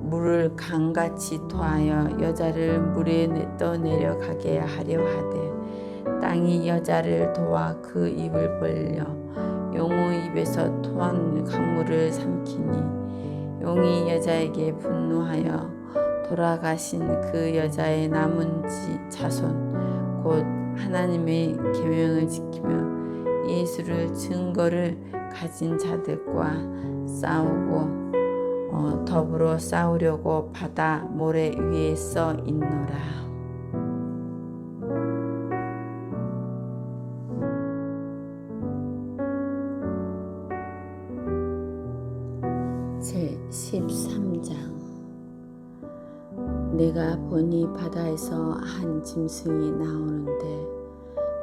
물을 강같이 토하여 여자를 물에 떠내려가게 하려 하되 땅이 여자를 도와 그 입을 벌려 용의 입에서 토한 강물을 삼키니 용이 여자에게 분노하여 돌아가신 그 여자의 남은 자손 곧 하나님의 계명을 지키며 예수를 증거를 가진 자들과 싸우고 더불어 싸우려고 바다 모래 위에 써 있노라. 제13장. 내가 보니 바다에서 한 짐승이 나오는데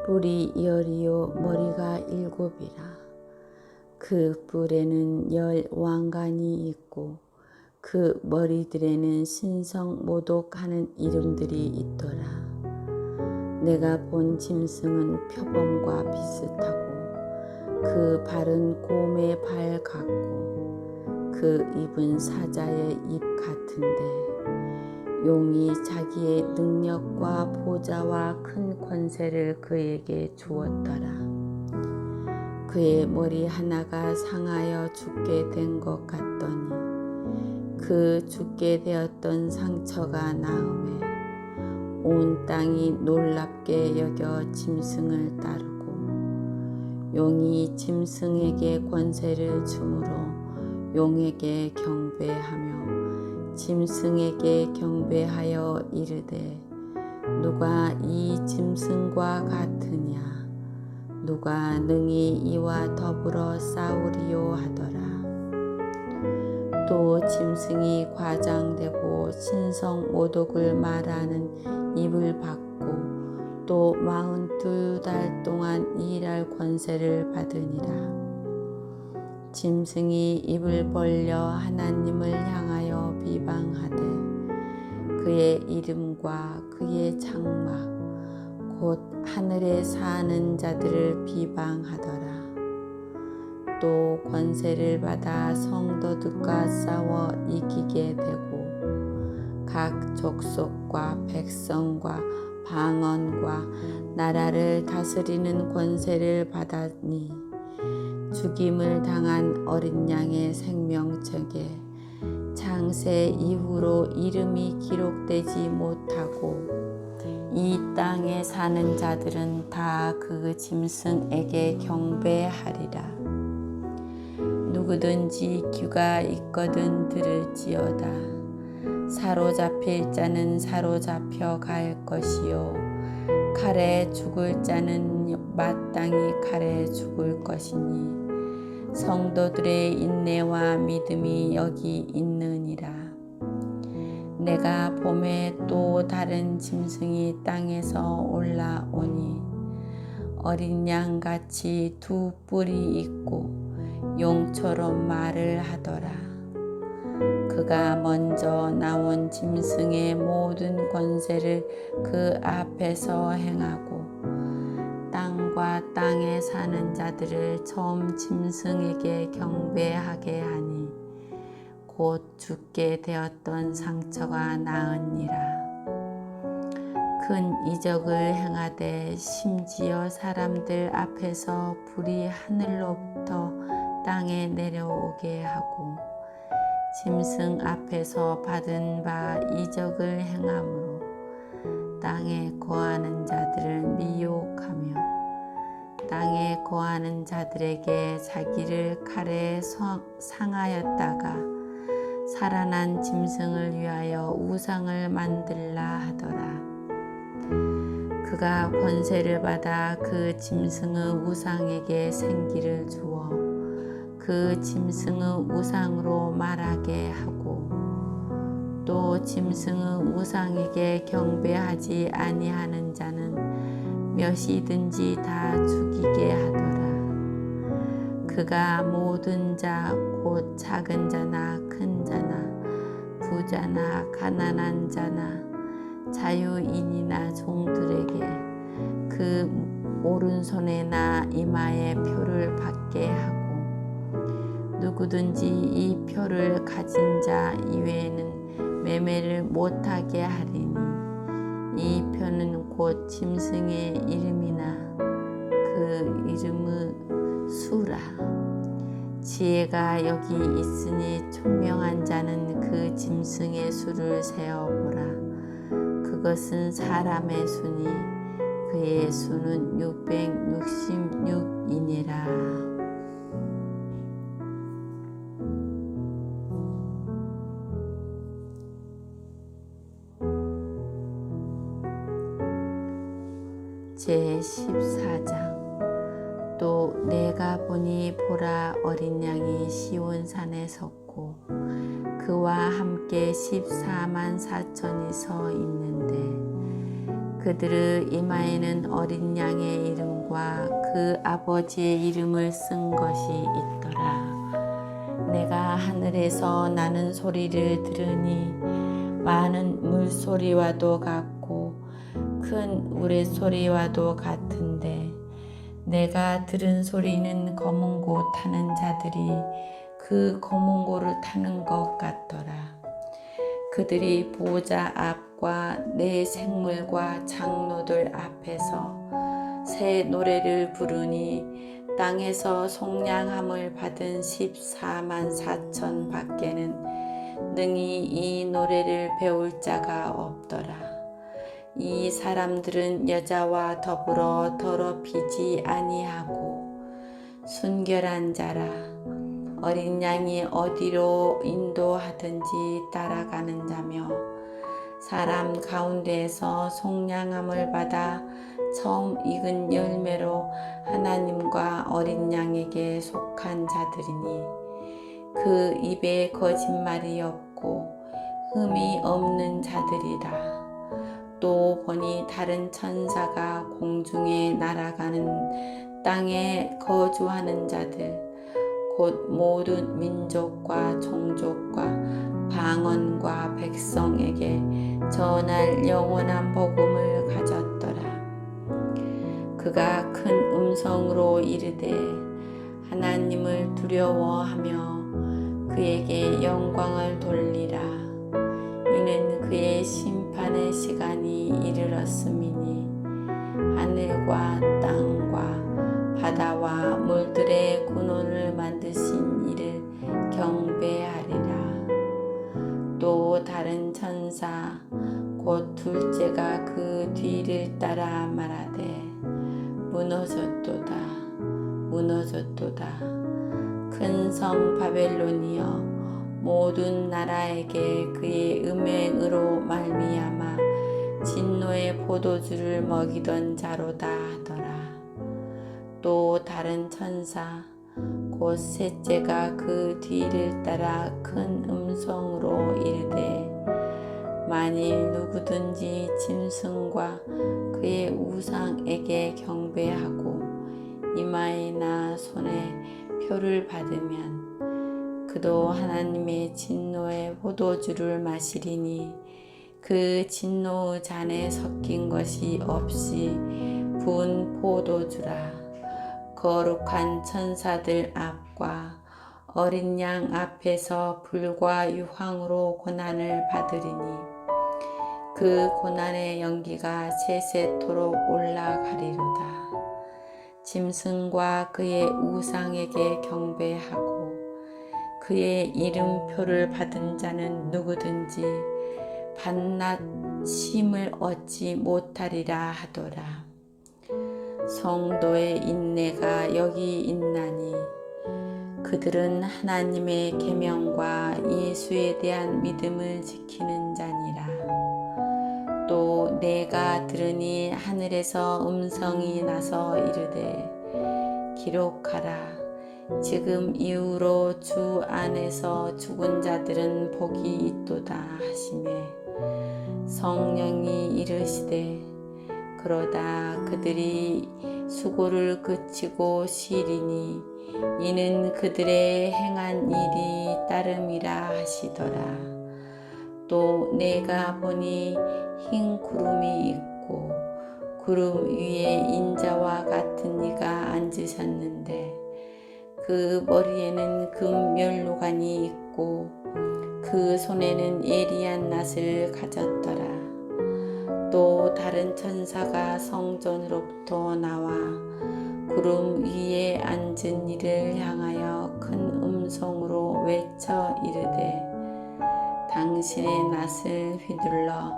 뿔이 10이요 머리가 7이라. 그 뿔에는 10 왕관이 있고 그 머리들에는 신성 모독하는 이름들이 있더라. 내가 본 짐승은 표범과 비슷하고 그 발은 곰의 발 같고 그 입은 사자의 입 같은데 용이 자기의 능력과 보좌와 큰 권세를 그에게 주었더라. 그의 머리 하나가 상하여 죽게 된 것 같더니 그 죽게 되었던 상처가 나음에 온 땅이 놀랍게 여겨 짐승을 따르고 용이 짐승에게 권세를 주므로 용에게 경배하며 짐승에게 경배하여 이르되 누가 이 짐승과 같으냐 누가 능히 이와 더불어 싸우리요 하더라. 또 짐승이 과장되고 신성 모독을 말하는 입을 받고 또 42달 동안 일할 권세를 받으니라. 짐승이 입을 벌려 하나님을 향하여 비방하되 그의 이름과 그의 장막 곧 하늘에 사는 자들을 비방하더라. 또 권세를 받아 성도들과 싸워 이기게 되고 각 족속과 백성과 방언과 나라를 다스리는 권세를 받았니 죽임을 당한 어린 양의 생명책에 창세 이후로 이름이 기록되지 못하고 이 땅에 사는 자들은 다 그 짐승에게 경배하리라. 누구든지 귀가 있거든 들을지어다. 사로잡힐 자는 사로잡혀 갈 것이요 칼에 죽을 자는 마땅히 칼에 죽을 것이니 성도들의 인내와 믿음이 여기 있느니라. 내가 봄에 또 다른 짐승이 땅에서 올라오니 어린 양같이 두 뿔이 있고 용처럼 말을 하더라. 그가 먼저 나온 짐승의 모든 권세를 그 앞에서 행하고 땅과 땅에 사는 자들을 처음 짐승에게 경배하게 하니 곧 죽게 되었던 상처가 나으니라. 큰 이적을 행하되 심지어 사람들 앞에서 불이 하늘로부터 땅에 내려오게 하고 짐승 앞에서 받은 바 이적을 행함으로 땅에 거하는 자들을 미혹하며 땅에 거하는 자들에게 자기를 칼에 상하였다가 살아난 짐승을 위하여 우상을 만들라 하더라. 그가 권세를 받아 그 짐승의 우상에게 생기를 주어 그 짐승의 우상으로 말하게 하고 또 짐승의 우상에게 경배하지 아니하는 자는 몇이든지 다 죽이게 하더라. 그가 모든 자 곧 작은 자나 큰 자나 부자나 가난한 자나 자유인이나 종들에게 그 오른손에나 이마에 표를 받게 하고 누구든지 이 표를 가진 자 이외에는 매매를 못하게 하리니 이 표는 곧 짐승의 이름이나 그 이름의 수라. 지혜가 여기 있으니 총명한 자는 그 짐승의 수를 세어보라. 그것은 사람의 수니 그의 수는 666이니라. 제14장. 또 내가 보니 보라 어린 양이 시온산에 섰고 그와 함께 14만 4천이 서 있는데 그들의 이마에는 어린 양의 이름과 그 아버지의 이름을 쓴 것이 있더라. 내가 하늘에서 나는 소리를 들으니 많은 물소리와도 같고 큰 우레소리와도 같은데 내가 들은 소리는 검은 고 타는 자들이 그 검은 고를 타는 것 같더라. 그들이 보좌 앞과 내 생물과 장로들 앞에서 새 노래를 부르니 땅에서 속량함을 받은 14만 4천 밖에는 능히 이 노래를 배울 자가 없더라. 이 사람들은 여자와 더불어 더럽히지 아니하고 순결한 자라. 어린 양이 어디로 인도하든지 따라가는 자며 사람 가운데에서 속량함을 받아 처음 익은 열매로 하나님과 어린 양에게 속한 자들이니 그 입에 거짓말이 없고 흠이 없는 자들이라. 또 보니 다른 천사가 공중에 날아가는 땅에 거주하는 자들 곧 모든 민족과 종족과 방언과 백성에게 전할 영원한 복음을 가졌더라. 그가 큰 음성으로 이르되 하나님을 두려워하며 그에게 영광을 돌리라. 이는 그의 심판의 시간이 이르렀음이니 하늘과 땅과 바다와 물들의 근원을 만드신 이를 경배하리라. 또 다른 천사 곧 둘째가 그 뒤를 따라 말하되 무너졌도다 무너졌도다. 큰 성 바벨론이여 모든 나라에게 그의 음행으로 말미암아 진노의 포도주를 먹이던 자로다 하더라. 또 다른 천사 곧 셋째가 그 뒤를 따라 큰 음성으로 이르되 만일 누구든지 짐승과 그의 우상에게 경배하고 이마에나 손에 표를 받으면 그도 하나님의 진노의 포도주를 마시리니 그 진노의 잔에 섞인 것이 없이 부은 포도주라. 거룩한 천사들 앞과 어린 양 앞에서 불과 유황으로 고난을 받으리니 그 고난의 연기가 세세토록 올라가리로다. 짐승과 그의 우상에게 경배하고 그의 이름표를 받은 자는 누구든지 밤낮 쉼을 얻지 못하리라 하더라. 성도의 인내가 여기 있나니 그들은 하나님의 계명과 예수에 대한 믿음을 지키는 자니라. 또 내가 들으니 하늘에서 음성이 나서 이르되 기록하라. 지금 이후로 주 안에서 죽은 자들은 복이 있도다 하시매, 성령이 이르시되 그러다 그들이 수고를 그치고 쉬리니 이는 그들의 행한 일이 따름이라 하시더라. 또 내가 보니 흰 구름이 있고 구름 위에 인자와 같은 이가 앉으셨는데 그 머리에는 금 면류관이 있고 그 손에는 예리한 낫을 가졌더라. 또 다른 천사가 성전으로부터 나와 구름 위에 앉은 이를 향하여 큰 음성으로 외쳐 이르되 당신의 낫을 휘둘러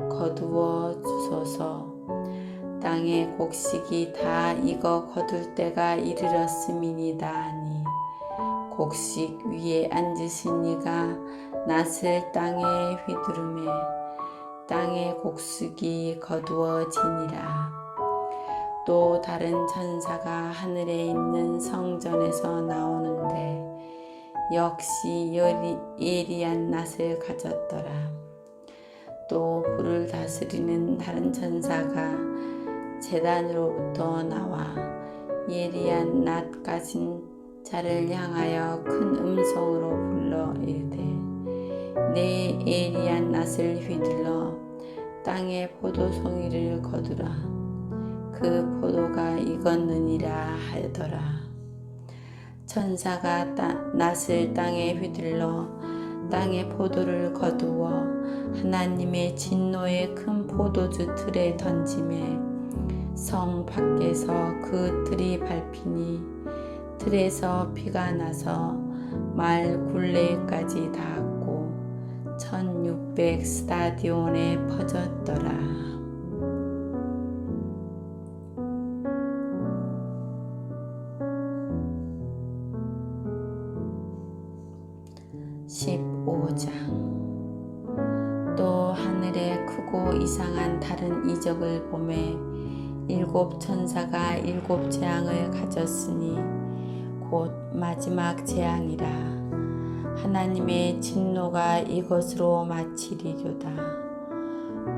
거두어 주소서. 땅의 곡식이 다 익어 거둘 때가 이르렀음이니이다 하니 곡식 위에 앉으신 이가 낫을 땅에 휘두르매 땅의 곡식이 거두어지니라. 또 다른 천사가 하늘에 있는 성전에서 나오는데 역시 예리한 낫을 가졌더라. 또 불을 다스리는 다른 천사가 제단으로부터 나와 예리한 낫 가진 자를 향하여 큰 음성으로 불러 이르되 내 예리한 낫을 휘둘러 땅의 포도송이를 거두라. 그 포도가 익었느니라 하더라. 천사가 낫을 땅에 휘둘러 땅의 포도를 거두어 하나님의 진노의 큰 포도주 틀에 던지매 성 밖에서 그 틀이 밟히니 틀에서 피가 나서 말 굴레까지 닿았고 1600 스타디온에 퍼졌더라. 15장. 또 하늘에 크고 이상한 다른 이적을 보매 일곱 천사가 일곱 재앙을 가졌으니 곧 마지막 재앙이라. 하나님의 진노가 이것으로 마치리로다.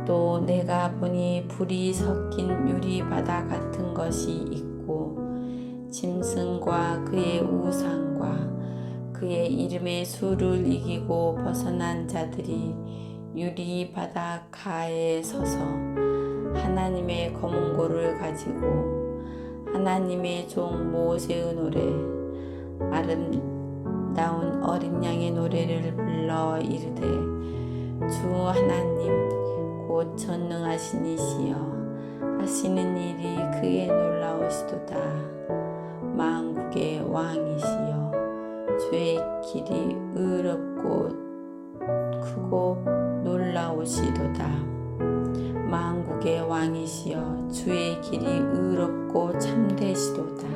또 내가 보니 불이 섞인 유리바다 같은 것이 있고 짐승과 그의 우상과 그의 이름의 수를 이기고 벗어난 자들이 유리바다 가에 서서 하나님의 검은고를 가지고 하나님의 종 모세의 노래 아름다운 어린 양의 노래를 불러 이르되 주 하나님 곧 전능하신 이시여 하시는 일이 크게 놀라우시도다. 만국의 왕이시여 주의 길이 의롭고 크고 놀라우시도다. 만국의 왕이시여 주의 길이 의롭고 참되시도다.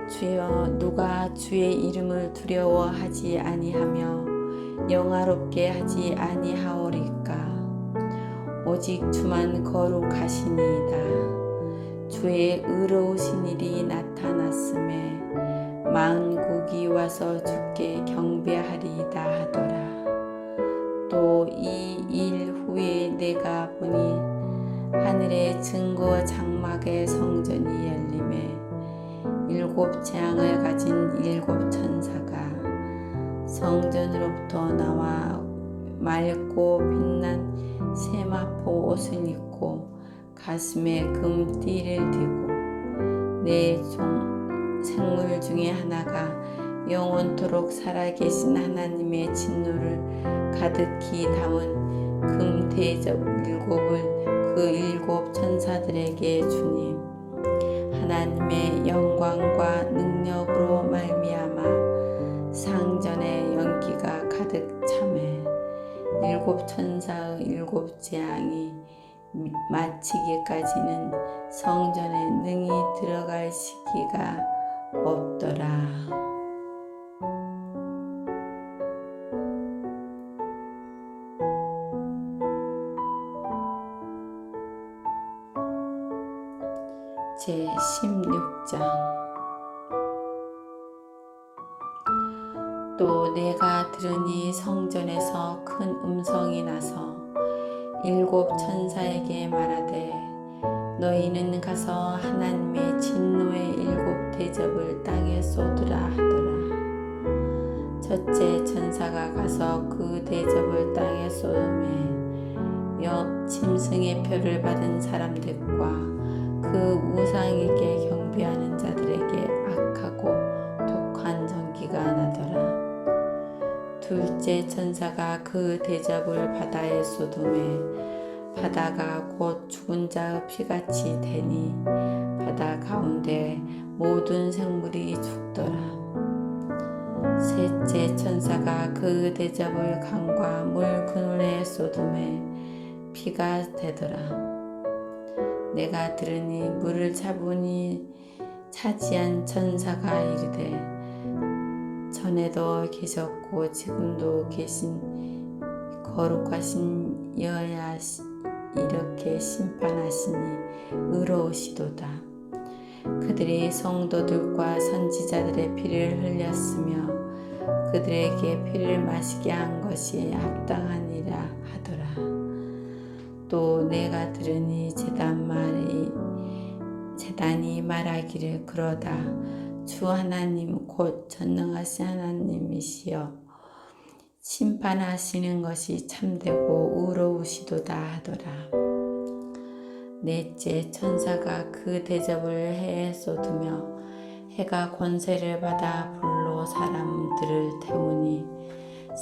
주여 누가 주의 이름을 두려워하지 아니하며 영화롭게 하지 아니하오리까. 오직 주만 거룩하시니이다. 주의 의로우신 일이 나타났음에 만국이 와서 주께 경배하리이다 하더라. 또 이 일 후에 내가 보니 하늘의 증거 장막의 성전이 열림에 일곱 재앙을 가진 일곱 천사가 성전으로부터 나와 맑고 빛난 세마포 옷을 입고 가슴에 금띠를 띠고 내 생물 중에 하나가 영원토록 살아계신 하나님의 진노를 가득히 담은 금 대접 일곱을 그 일곱 천사들에게 주니 하나님의 영광과 능력으로 말미암아 상전의 연기가 가득 차매 일곱 천사의 일곱 재앙이 마치기까지는 성전에 능히 들어갈 시기가 없더라. 제16장. 또 내가 들으니 성전에서 큰 음성이 나서 일곱 천사에게 말하되 너희는 가서 하나님의 진노의 일곱 대접을 땅에 쏟으라 하더라. 첫째 천사가 가서 그 대접을 땅에 쏟음에 짐승의 표를 받은 사람들과 그 우상에게 경배하는 자들에게 악하고 독한 전기가 나더라. 둘째 천사가 그 대접을 바다에 쏟음에 바다가 곧 죽은 자의 피같이 되니 바다 가운데 모든 생물이 죽더라. 셋째 천사가 그 대접을 강과 물 그늘에 쏟음에 피가 되더라. 내가 들으니 물을 차지한 천사가 이르되 전에도 계셨고 지금도 계신 거룩하신 여호와 이렇게 심판하시니 의로우시도다. 그들이 성도들과 선지자들의 피를 흘렸으며 그들에게 피를 마시게 한 것이 합당하니라 하더라. 또 내가 들으니 제단이 말하기를 그러다 주 하나님 곧 전능하신 하나님이시여 심판하시는 것이 참되고 의로우시도다 하더라. 넷째 천사가 그 대접을 해에 쏟으며 해가 권세를 받아 불로 사람들을 태우니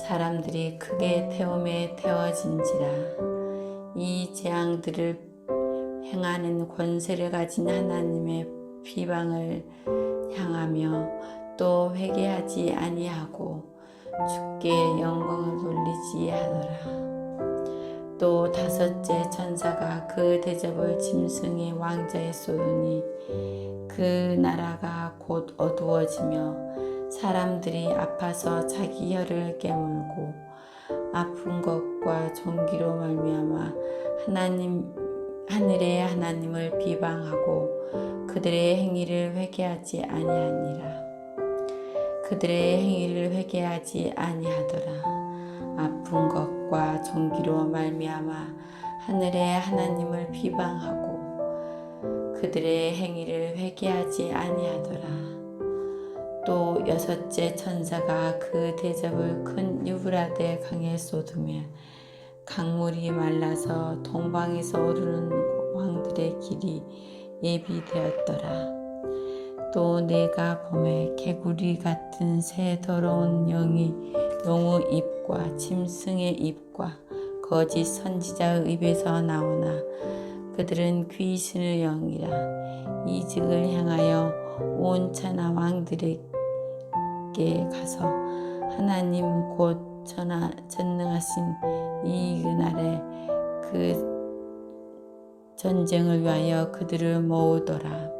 사람들이 크게 태움에 태워진지라. 이 재앙들을 행하는 권세를 가진 하나님의 비방을 향하며 또 회개하지 아니하고 주께 영광을 돌리지 하더라. 또 다섯째 천사가 그 대접을 짐승의 왕자에 쏟으니 그 나라가 곧 어두워지며 사람들이 아파서 자기 혀를 깨물고 아픈 것과 종기로 말미암아 하늘의 하나님을 비방하고 그들의 행위를 회개하지 아니하니라. 그들의 행위를 회개하지 아니하더라. 아픈 것과 종기로 말미암아 하늘의 하나님을 비방하고 그들의 행위를 회개하지 아니하더라. 또 여섯째 천사가 그 대접을 큰 유브라데 강에 쏟으며 강물이 말라서 동방에서 오르는 왕들의 길이 예비되었더라. 또 내가 보매 개구리 같은 새 더러운 영이 용의 입과 짐승의 입과 거짓 선지자의 입에서 나오나 그들은 귀신의 영이라. 이직을 향하여 온 천하 왕들에게 가서 하나님 곧 전능하신 이 그날에 그 전쟁을 위하여 그들을 모으더라.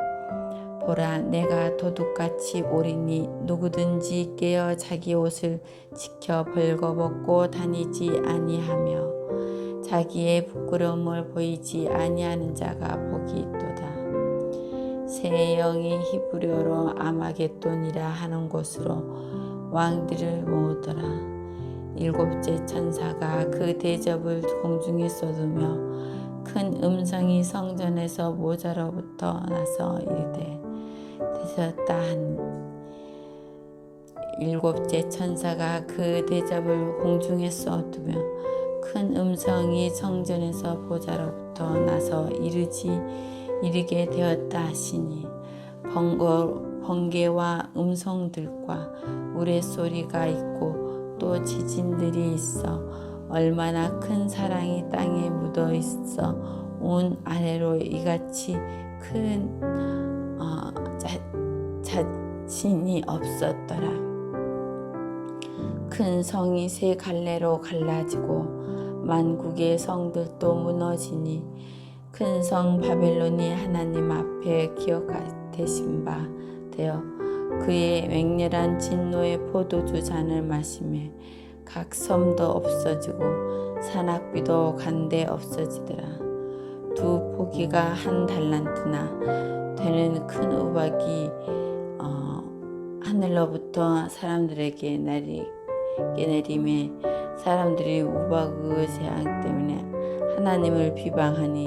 보라, 내가 도둑같이 오리니 누구든지 깨어 자기 옷을 지켜 벌거벗고 다니지 아니하며 자기의 부끄러움을 보이지 아니하는 자가 복이 있도다. 새 영이 히브리어로 아마겟돈이라 하는 곳으로 왕들을 모으더라. 일곱째 천사가 그 대접을 공중에 쏟으며 큰 음성이 성전에서 모자로부터 나서 이르되 되셨다 하니 일곱째 천사가 그 대접을 공중에 쏟으며 큰 음성이 성전에서 보좌로부터 나서 이르게 되었다 하시니 번개와 음성들과 우레소리가 있고 또 지진들이 있어 얼마나 큰 사랑이 땅에 묻어 있어 온 아래로 이같이 큰 자신이 없었더라. 큰 성이 세 갈래로 갈라지고 만국의 성들도 무너지니 큰 성 바벨론이 하나님 앞에 기억되신 바 되어 그의 맹렬한 진노의 포도주 잔을 마시매 각 섬도 없어지고 산악비도 간데 없어지더라. 두 포기가 한 달란트나 되는 큰 우박이 하늘로부터 사람들에게 내리매 사람들이 우박의 재앙 때문에 하나님을 비방하니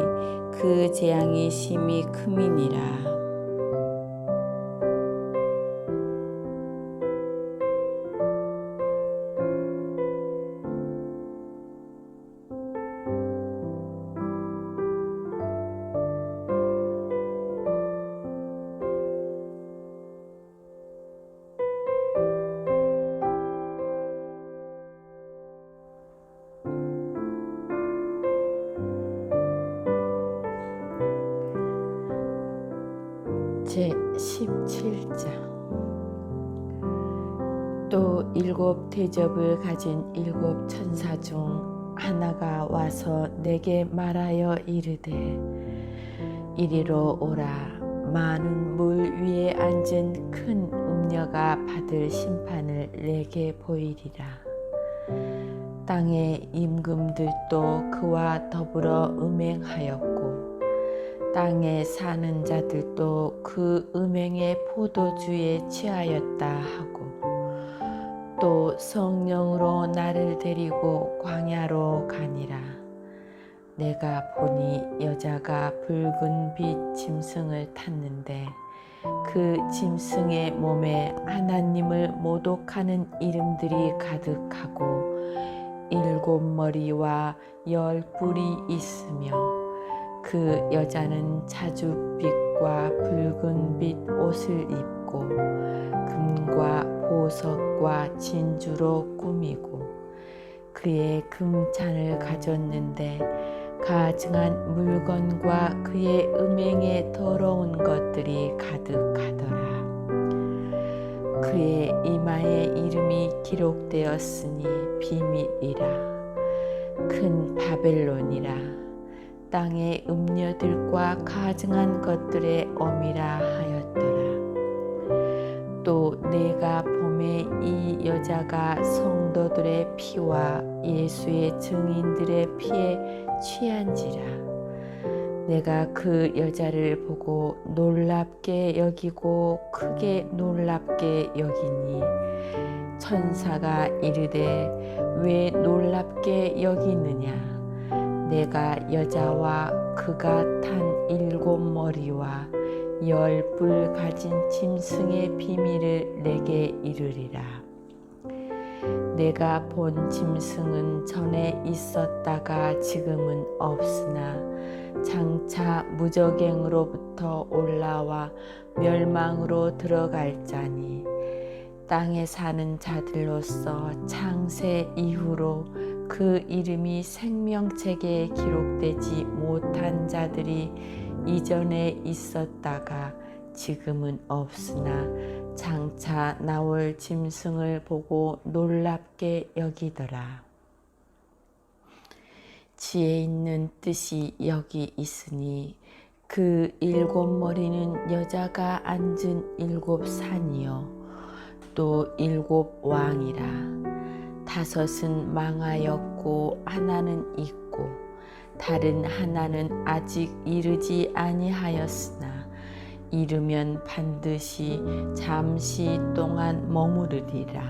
그 재앙이 심히 큼이니라. 제17장. 또 7 대접을 가진 7 천사 중 하나가 와서 내게 말하여 이르되 이리로 오라. 많은 물 위에 앉은 큰 음녀가 받을 심판을 내게 보이리라. 땅의 임금들도 그와 더불어 음행하였고 땅에 사는 자들도 그 음행의 포도주에 취하였다 하고 또 성령으로 나를 데리고 광야로 가니라. 내가 보니 여자가 붉은 빛 짐승을 탔는데 그 짐승의 몸에 하나님을 모독하는 이름들이 가득하고 7 머리와 10 뿔이 있으며 그 여자는 자줏빛과 붉은 빛 옷을 입고 금과 보석과 진주로 꾸미고 그의 금잔을 가졌는데 가증한 물건과 그의 음행에 더러운 것들이 가득하더라. 그의 이마에 이름이 기록되었으니 비밀이라. 큰 바벨론이라. 땅의 음녀들과 가증한 것들의 어미라 하였더라. 또 내가 보매 이 여자가 성도들의 피와 예수의 증인들의 피에 취한지라. 내가 그 여자를 보고 놀랍게 여기고 크게 놀랍게 여기니 천사가 이르되 왜 놀랍게 여기느냐. 내가 여자와 그가 탄 7 머리와 10 뿔 가진 짐승의 비밀을 내게 이르리라. 내가 본 짐승은 전에 있었다가 지금은 없으나 장차 무저갱으로부터 올라와 멸망으로 들어갈 자니 땅에 사는 자들로서 창세 이후로 그 이름이 생명책에 기록되지 못한 자들이 이전에 있었다가 지금은 없으나 장차 나올 짐승을 보고 놀랍게 여기더라. 지혜 있는 뜻이 여기 있으니 그 7 머리는 여자가 앉은 7 산이요 또 7 왕이라. 5은 망하였고 하나는 있고 다른 하나는 아직 이르지 아니하였으나 이르면 반드시 잠시 동안 머무르리라.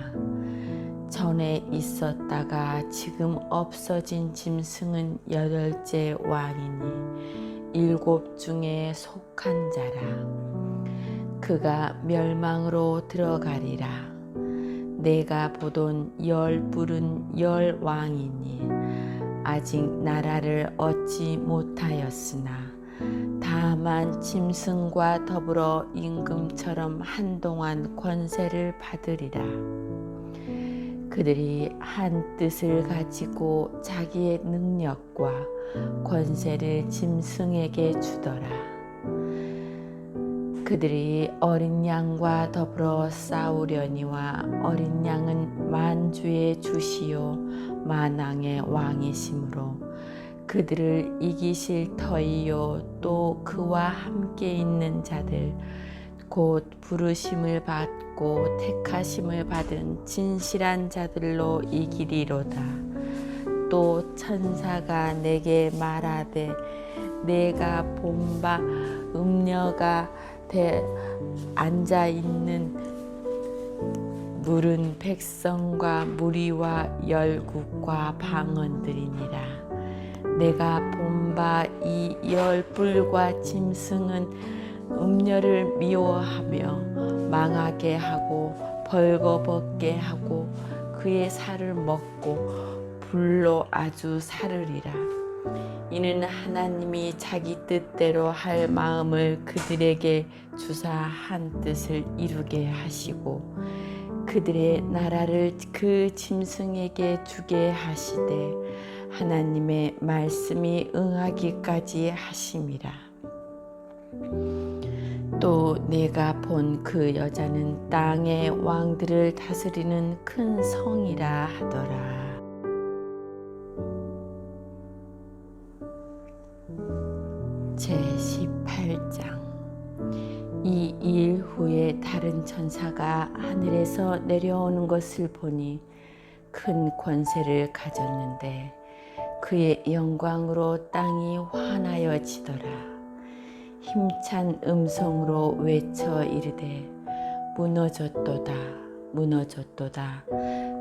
전에 있었다가 지금 없어진 짐승은 8째 왕이니 7 중에 속한 자라. 그가 멸망으로 들어가리라. 내가 보던 10 뿔은 10 왕이니 아직 나라를 얻지 못하였으나 다만 짐승과 더불어 임금처럼 한동안 권세를 받으리라. 그들이 한 뜻을 가지고 자기의 능력과 권세를 짐승에게 주더라. 그들이 어린 양과 더불어 싸우려니와 어린 양은 만주의 주시요 만왕의 왕이시므로 그들을 이기실 터이요 또 그와 함께 있는 자들 곧 부르심을 받고 택하심을 받은 진실한 자들로 이기리로다. 또 천사가 내게 말하되 내가 본바 음녀가 앉아 있는 물은 백성과 무리와 열국과 방언들이니라. 내가 본바 이 열불과 짐승은 음녀를 미워하며 망하게 하고 벌거벗게 하고 그의 살을 먹고 불로 아주 사르리라. 이는 하나님이 자기 뜻대로 할 마음을 그들에게 주사 한 뜻을 이루게 하시고 그들의 나라를 그 짐승에게 주게 하시되 하나님의 말씀이 응하기까지 하심이라. 또 내가 본 그 여자는 땅의 왕들을 다스리는 큰 성이라 하더라. 제18장. 이 일 후에 다른 천사가 하늘에서 내려오는 것을 보니 큰 권세를 가졌는데 그의 영광으로 땅이 환하여지더라. 힘찬 음성으로 외쳐 이르되 무너졌도다 무너졌도다.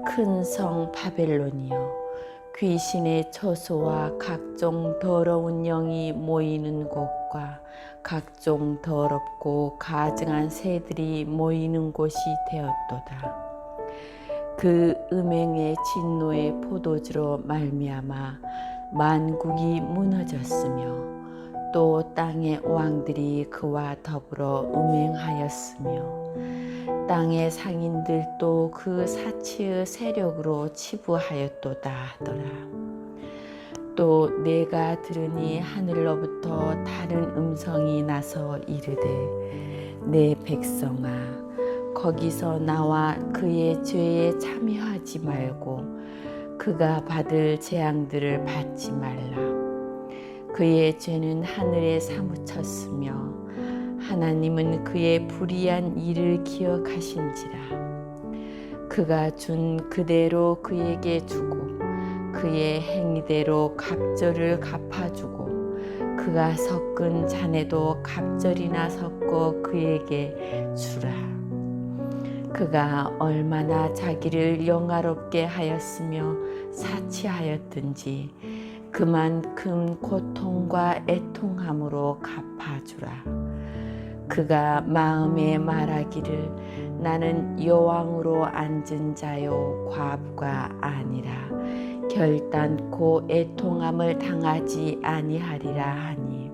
큰 성 바벨론이여 귀신의 처소와 각종 더러운 영이 모이는 곳과 각종 더럽고 가증한 새들이 모이는 곳이 되었도다. 그 음행의 진노의 포도주로 말미암아 만국이 무너졌으며 또 땅의 왕들이 그와 더불어 음행하였으며 땅의 상인들도 그 사치의 세력으로 치부하였도다 하더라. 또 내가 들으니 하늘로부터 다른 음성이 나서 이르되 내 백성아 거기서 나와 그의 죄에 참여하지 말고 그가 받을 재앙들을 받지 말라. 그의 죄는 하늘에 사무쳤으며 하나님은 그의 불의한 일을 기억하신지라. 그가 준 그대로 그에게 주고 그의 행위대로 갑절을 갚아주고 그가 섞은 잔에도 갑절이나 섞어 그에게 주라. 그가 얼마나 자기를 영화롭게 하였으며 사치하였든지 그만큼 고통과 애통함으로 갚아주라. 그가 마음에 말하기를 나는 여왕으로 앉은 자요 과부가 아니라 결단코 애통함을 당하지 아니하리라 하니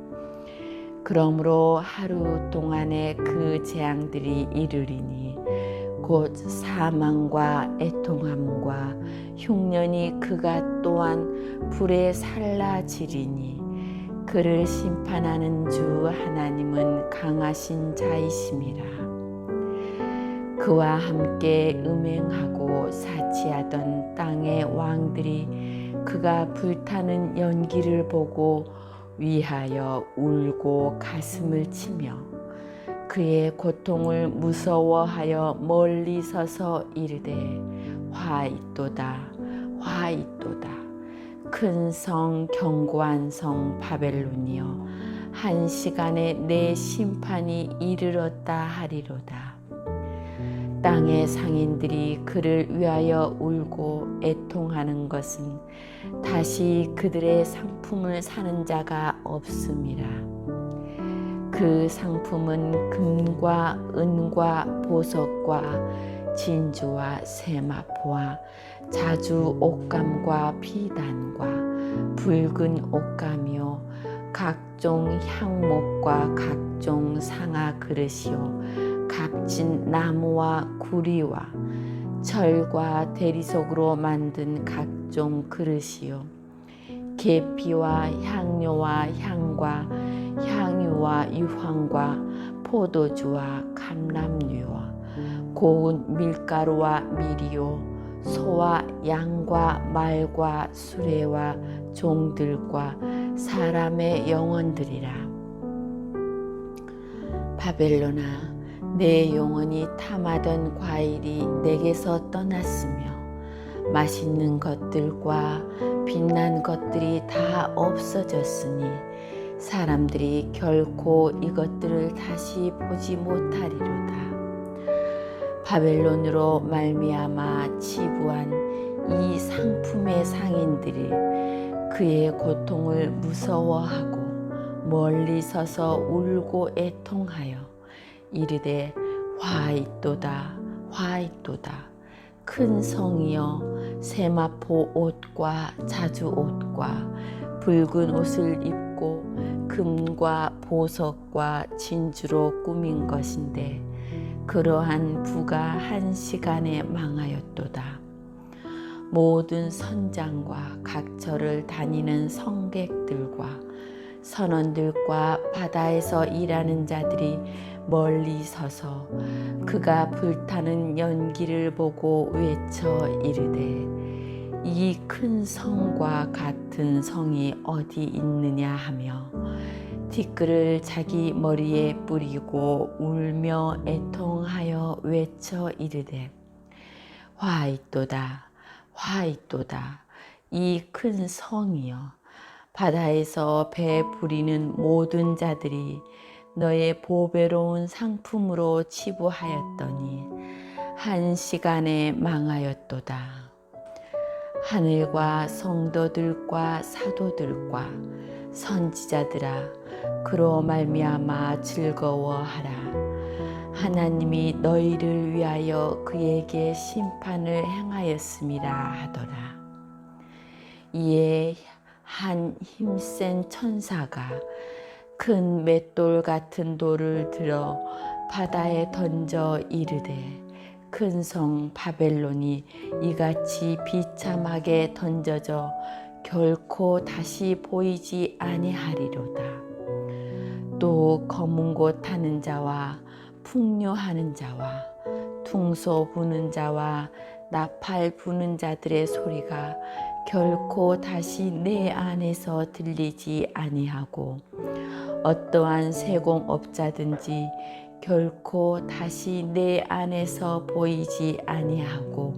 그러므로 하루 동안에 그 재앙들이 이르리니 곧 사망과 애통함과 흉년이 그가 또한 불에 살라지리니 그를 심판하는 주 하나님은 강하신 자이심이라. 그와 함께 음행하고 사치하던 땅의 왕들이 그가 불타는 연기를 보고 위하여 울고 가슴을 치며 그의 고통을 무서워하여 멀리 서서 이르되 화 있도다 화 있도다. 큰 성 견고한 성 바벨론이여 한 시간에 내 심판이 이르렀다 하리로다. 땅의 상인들이 그를 위하여 울고 애통하는 것은 다시 그들의 상품을 사는 자가 없음이라. 그 상품은 금과 은과 보석과 진주와 세마포와 자주 옷감과 비단과 붉은 옷감이요 각종 향목과 각종 상아 그릇이요 값진 나무와 구리와 철과 대리석으로 만든 각종 그릇이요 계피와 향료와 향과 향유와 유황과 포도주와 감람류와 고운 밀가루와 밀이요 소와 양과 말과 수레와 종들과 사람의 영혼들이라. 바벨론아 내 영혼이 탐하던 과일이 내게서 떠났으며 맛있는 것들과 빛난 것들이 다 없어졌으니 사람들이 결코 이것들을 다시 보지 못하리로다. 바벨론으로 말미암아 치부한 이 상품의 상인들이 그의 고통을 무서워하고 멀리 서서 울고 애통하여 이르되 화있도다 화있도다. 큰 성이여 세마포 옷과 자주 옷과 붉은 옷을 입고 금과 보석과 진주로 꾸민 것인데 그러한 부가 한 시간에 망하였도다. 모든 선장과 각처를 다니는 성객들과 선원들과 바다에서 일하는 자들이 멀리 서서 그가 불타는 연기를 보고 외쳐 이르되 이 큰 성과 같은 성이 어디 있느냐 하며 티끌을 자기 머리에 뿌리고 울며 애통하여 외쳐 이르되 화있도다 화있도다. 이 큰 성이여 바다에서 배 부리는 모든 자들이 너의 보배로운 상품으로 치부하였더니 한 시간에 망하였도다. 하늘과 성도들과 사도들과 선지자들아 그로 말미암아 즐거워하라. 하나님이 너희를 위하여 그에게 심판을 행하였음이라 하더라. 이에 한 힘센 천사가 큰 맷돌 같은 돌을 들어 바다에 던져 이르되 큰 성 바벨론이 이같이 비참하게 던져져 결코 다시 보이지 아니하리로다. 또 검은 곳 타는 자와 풍요하는 자와 퉁소 부는 자와 나팔 부는 자들의 소리가 결코 다시 내 안에서 들리지 아니하고 어떠한 세공업자든지 결코 다시 내 안에서 보이지 아니하고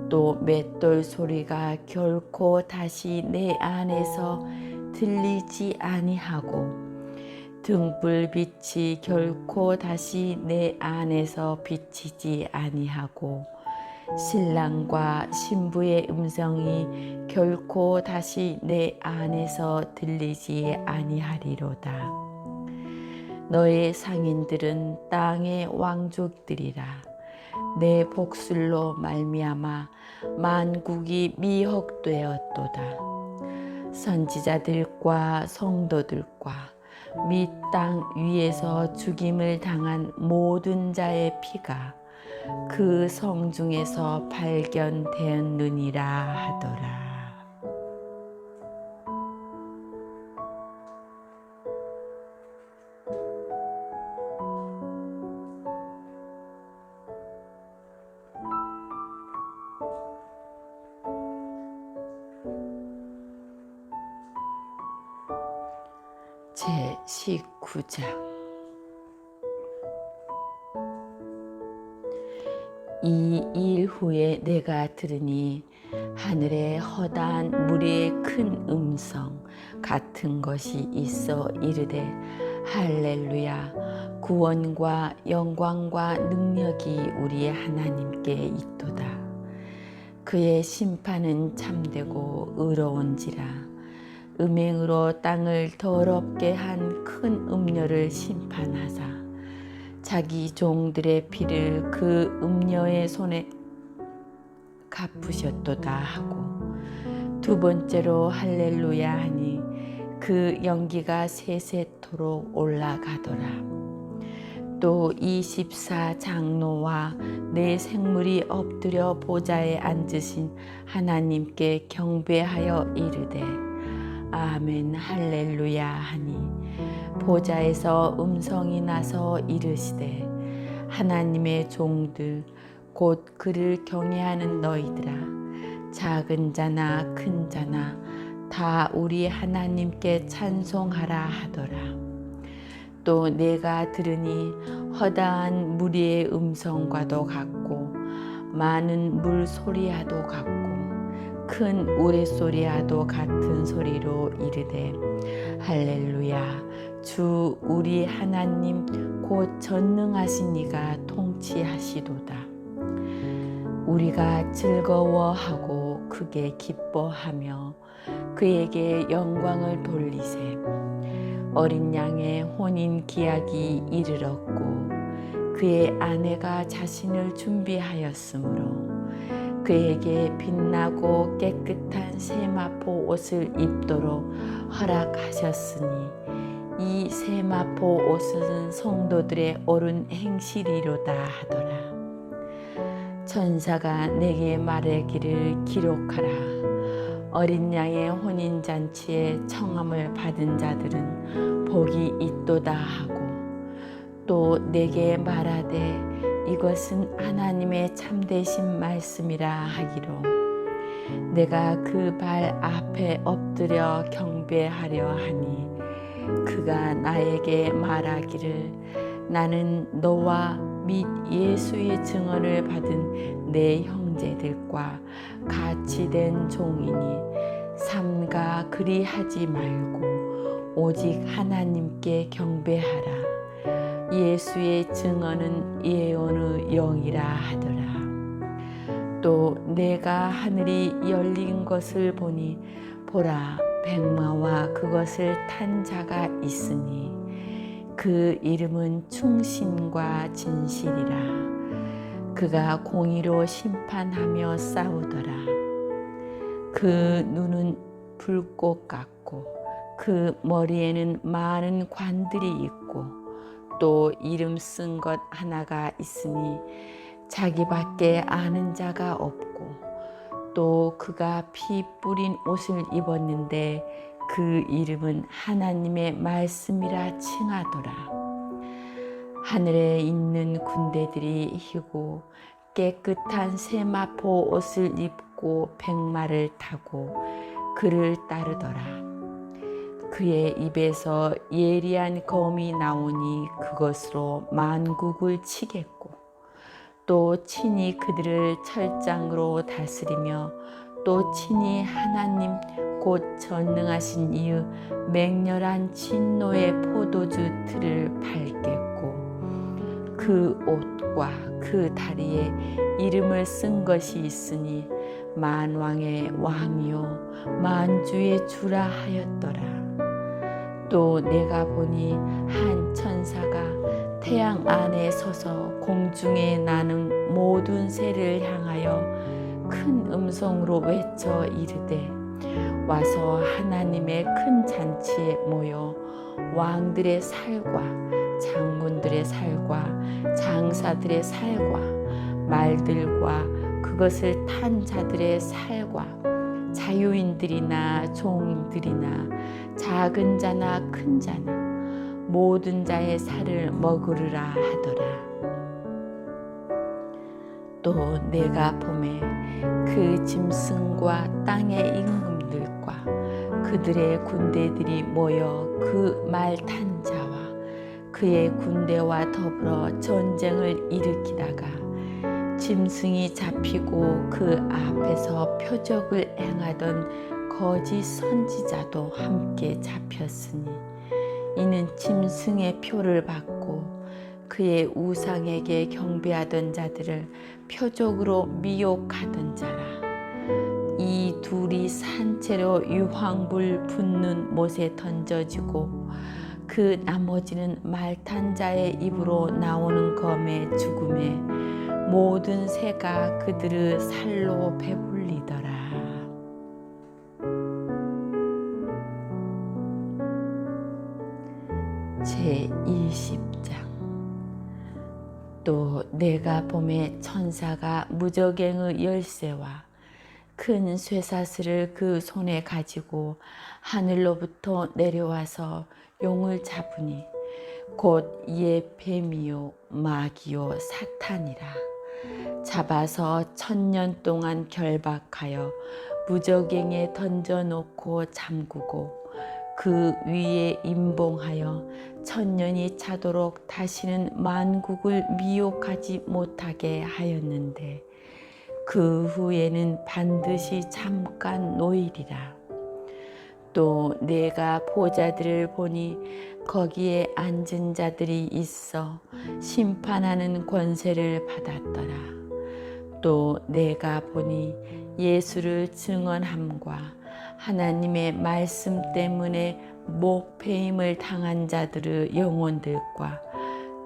또 맷돌 소리가 결코 다시 내 안에서 들리지 아니하고 등불빛이 결코 다시 내 안에서 비치지 아니하고 신랑과 신부의 음성이 결코 다시 내 안에서 들리지 아니하리로다. 너의 상인들은 땅의 왕족들이라. 내 복술로 말미암아 만국이 미혹되었도다. 선지자들과 성도들과 및 땅 위에서 죽임을 당한 모든 자의 피가 그 성 중에서 발견되었느니라 하더라. 제19장 이 일 후에 내가 들으니 하늘에 허다한 무리의 큰 음성 같은 것이 있어 이르되 할렐루야 구원과 영광과 능력이 우리의 하나님께 있도다. 그의 심판은 참되고 의로운지라. 음행으로 땅을 더럽게 한 큰 음녀를 심판하사 자기 종들의 피를 그 음녀의 손에 갚으셨도다 하고 두 번째로 할렐루야 하니 그 연기가 세세토록 올라가더라. 또 24장로와 네 생물이 엎드려 보좌에 앉으신 하나님께 경배하여 이르되 아멘 할렐루야 하니 보좌에서 음성이 나서 이르시되 하나님의 종들 곧 그를 경외하는 너희들아 작은 자나 큰 자나 다 우리 하나님께 찬송하라 하더라. 또 내가 들으니 허다한 무리의 음성과도 같고 많은 물소리와도 같고 큰 우레소리와도 같은 소리로 이르되 할렐루야 주 우리 하나님 곧 전능하신 이가 통치하시도다. 우리가 즐거워하고 크게 기뻐하며 그에게 영광을 돌리세. 어린 양의 혼인 기약이 이르렀고 그의 아내가 자신을 준비하였으므로 그에게 빛나고 깨끗한 세마포 옷을 입도록 허락하셨으니 이 세마포 옷은 성도들의 옳은 행실이로다 하더라. 천사가 내게 말하기를 기록하라. 어린 양의 혼인잔치에 청함을 받은 자들은 복이 있도다 하고 또 내게 말하되 이것은 하나님의 참되신 말씀이라 하기로 내가 그 발 앞에 엎드려 경배하려 하니 그가 나에게 말하기를 나는 너와 및 예수의 증언을 받은 내 형제들과 같이 된 종이니 삼가 그리하지 말고 오직 하나님께 경배하라. 예수의 증언은 예언의 영이라 하더라. 또 내가 하늘이 열린 것을 보니 보라 백마와 그것을 탄 자가 있으니 그 이름은 충신과 진실이라. 그가 공의로 심판하며 싸우더라. 그 눈은 불꽃 같고 그 머리에는 많은 관들이 있고 또 이름 쓴 것 하나가 있으니 자기밖에 아는 자가 없고 또 그가 피 뿌린 옷을 입었는데 그 이름은 하나님의 말씀이라 칭하더라. 하늘에 있는 군대들이 희고 깨끗한 세마포 옷을 입고 백마를 타고 그를 따르더라. 그의 입에서 예리한 검이 나오니 그것으로 만국을 치겠고 또 친히 그들을 철장으로 다스리며 또 친히 하나님 곧 전능하신 이의 맹렬한 진노의 포도주 틀을 밟겠고 그 옷과 그 다리에 이름을 쓴 것이 있으니 만왕의 왕이요 만주의 주라 하였더라. 또 내가 보니 한 천사가 태양 안에 서서 공중에 나는 모든 새를 향하여 큰 음성으로 외쳐 이르되 와서 하나님의 큰 잔치에 모여 왕들의 살과 장군들의 살과 장사들의 살과 말들과 그것을 탄 자들의 살과 자유인들이나 종들이나 작은 자나 큰 자나 모든 자의 살을 먹으리라 하더라. 또 내가 보매 그 짐승과 땅의 임금들과 그들의 군대들이 모여 그 말 탄 자와 그의 군대와 더불어 전쟁을 일으키다가 짐승이 잡히고 그 앞에서 표적을 행하던 거짓 선지자도 함께 잡혔으니 이는 짐승의 표를 받고 그의 우상에게 경배하던 자들을 표적으로 미혹하던 자라. 이 둘이 산채로 유황불 붙는 못에 던져지고 그 나머지는 말탄 자의 입으로 나오는 검의 죽음에 모든 새가 그들의 살로 배불리더라. 제20장. 또 내가 보매 천사가 무저갱의 열쇠와 큰 쇠사슬을 그 손에 가지고 하늘로부터 내려와서 용을 잡으니 곧 이에 뱀이요 마귀요 사탄이라. 잡아서 1000년 동안 결박하여 무저갱에 던져놓고 잠그고 그 위에 임봉하여 천년이 차도록 다시는 만국을 미혹하지 못하게 하였는데 그 후에는 반드시 잠깐 노이리라. 또 내가 보좌들을 보니 거기에 앉은 자들이 있어 심판하는 권세를 받았더라. 또 내가 보니 예수를 증언함과 하나님의 말씀 때문에 목배임을 당한 자들의 영혼들과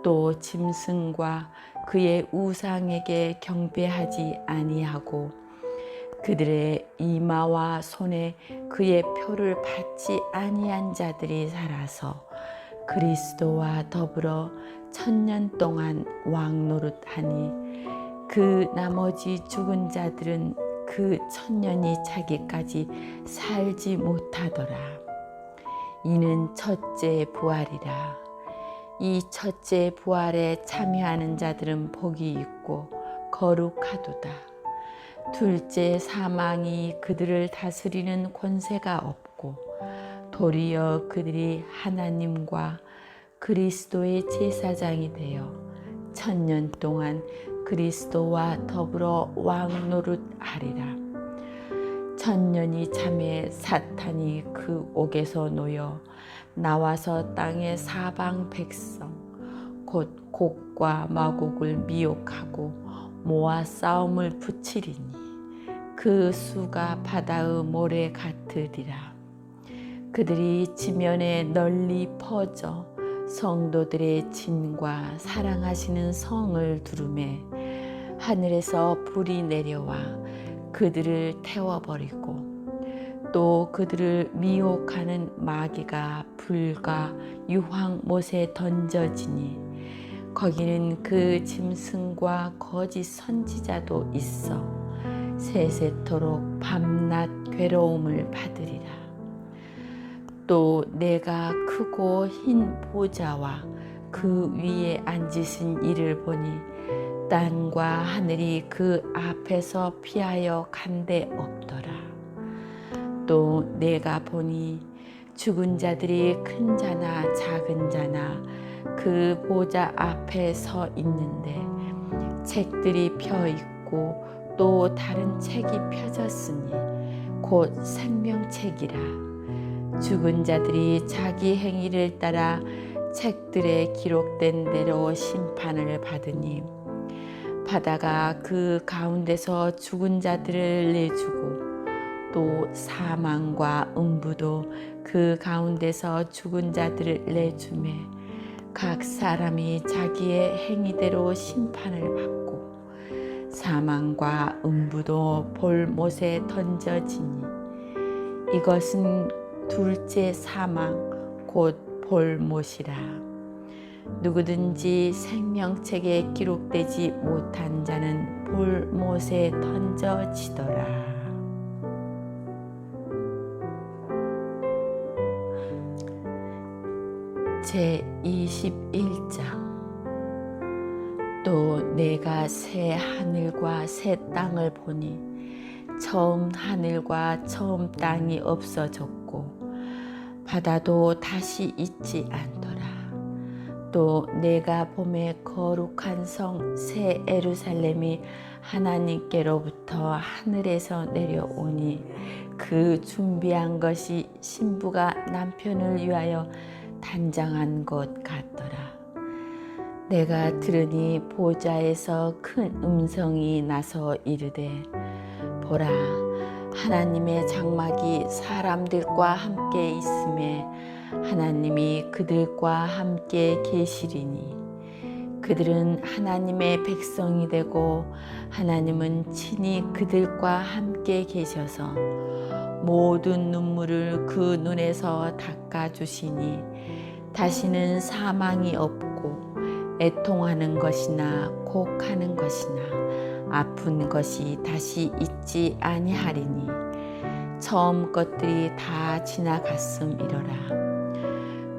또 짐승과 그의 우상에게 경배하지 아니하고 그들의 이마와 손에 그의 표를 받지 아니한 자들이 살아서 그리스도와 더불어 1000년 동안 왕노릇하니 그 나머지 죽은 자들은 그 1000년이 차기까지 살지 못하더라. 이는 첫째 부활이라. 이 첫째 부활에 참여하는 자들은 복이 있고 거룩하도다. 둘째 사망이 그들을 다스리는 권세가 없고 도리어 그들이 하나님과 그리스도의 제사장이 되어 1000년 동안 그리스도와 더불어 왕노릇하리라. 1000년이 참에 사탄이 그 옥에서 놓여 나와서 땅의 사방 백성 곧 곡과 마곡을 미혹하고 모아 싸움을 붙이리니 그 수가 바다의 모래 같으리라. 그들이 지면에 널리 퍼져 성도들의 진과 사랑하시는 성을 두르매 하늘에서 불이 내려와 그들을 태워버리고 또 그들을 미혹하는 마귀가 불과 유황못에 던져지니 거기는 그 짐승과 거짓 선지자도 있어 세세토록 밤낮 괴로움을 받으리라. 또 내가 크고 흰 보좌와 그 위에 앉으신 이를 보니 땅과 하늘이 그 앞에서 피하여 간데 없더라. 또 내가 보니 죽은 자들이 큰 자나 작은 자나 그 보좌 앞에 서 있는데 책들이 펴 있고 또 다른 책이 펴졌으니 곧 생명책이라. 죽은 자들이 자기 행위를 따라 책들에 기록된 대로 심판을 받으니 바다가 그 가운데서 죽은 자들을 내주고 또 사망과 음부도 그 가운데서 죽은 자들을 내주매 각 사람이 자기의 행위대로 심판을 받고 사망과 음부도 볼못에 던져지니 이것은 둘째 사망 곧 볼못이라. 누구든지 생명책에 기록되지 못한 자는 볼못에 던져지더라. 제21장. 또 내가 새 하늘과 새 땅을 보니 처음 하늘과 처음 땅이 없어졌고 바다도 다시 있지 않더라. 또 내가 봄에 거룩한 성 새 예루살렘이 하나님께로부터 하늘에서 내려오니 그 준비한 것이 신부가 남편을 위하여 단장한 것 같더라. 내가 들으니 보좌에서 큰 음성이 나서 이르되 보라, 하나님의 장막이 사람들과 함께 있음에 하나님이 그들과 함께 계시리니 그들은 하나님의 백성이 되고 하나님은 친히 그들과 함께 계셔서 모든 눈물을 그 눈에서 닦아주시니 다시는 사망이 없고 애통하는 것이나 곡하는 것이나 아픈 것이 다시 있지 아니하리니 처음 것들이 다 지나갔음이로라.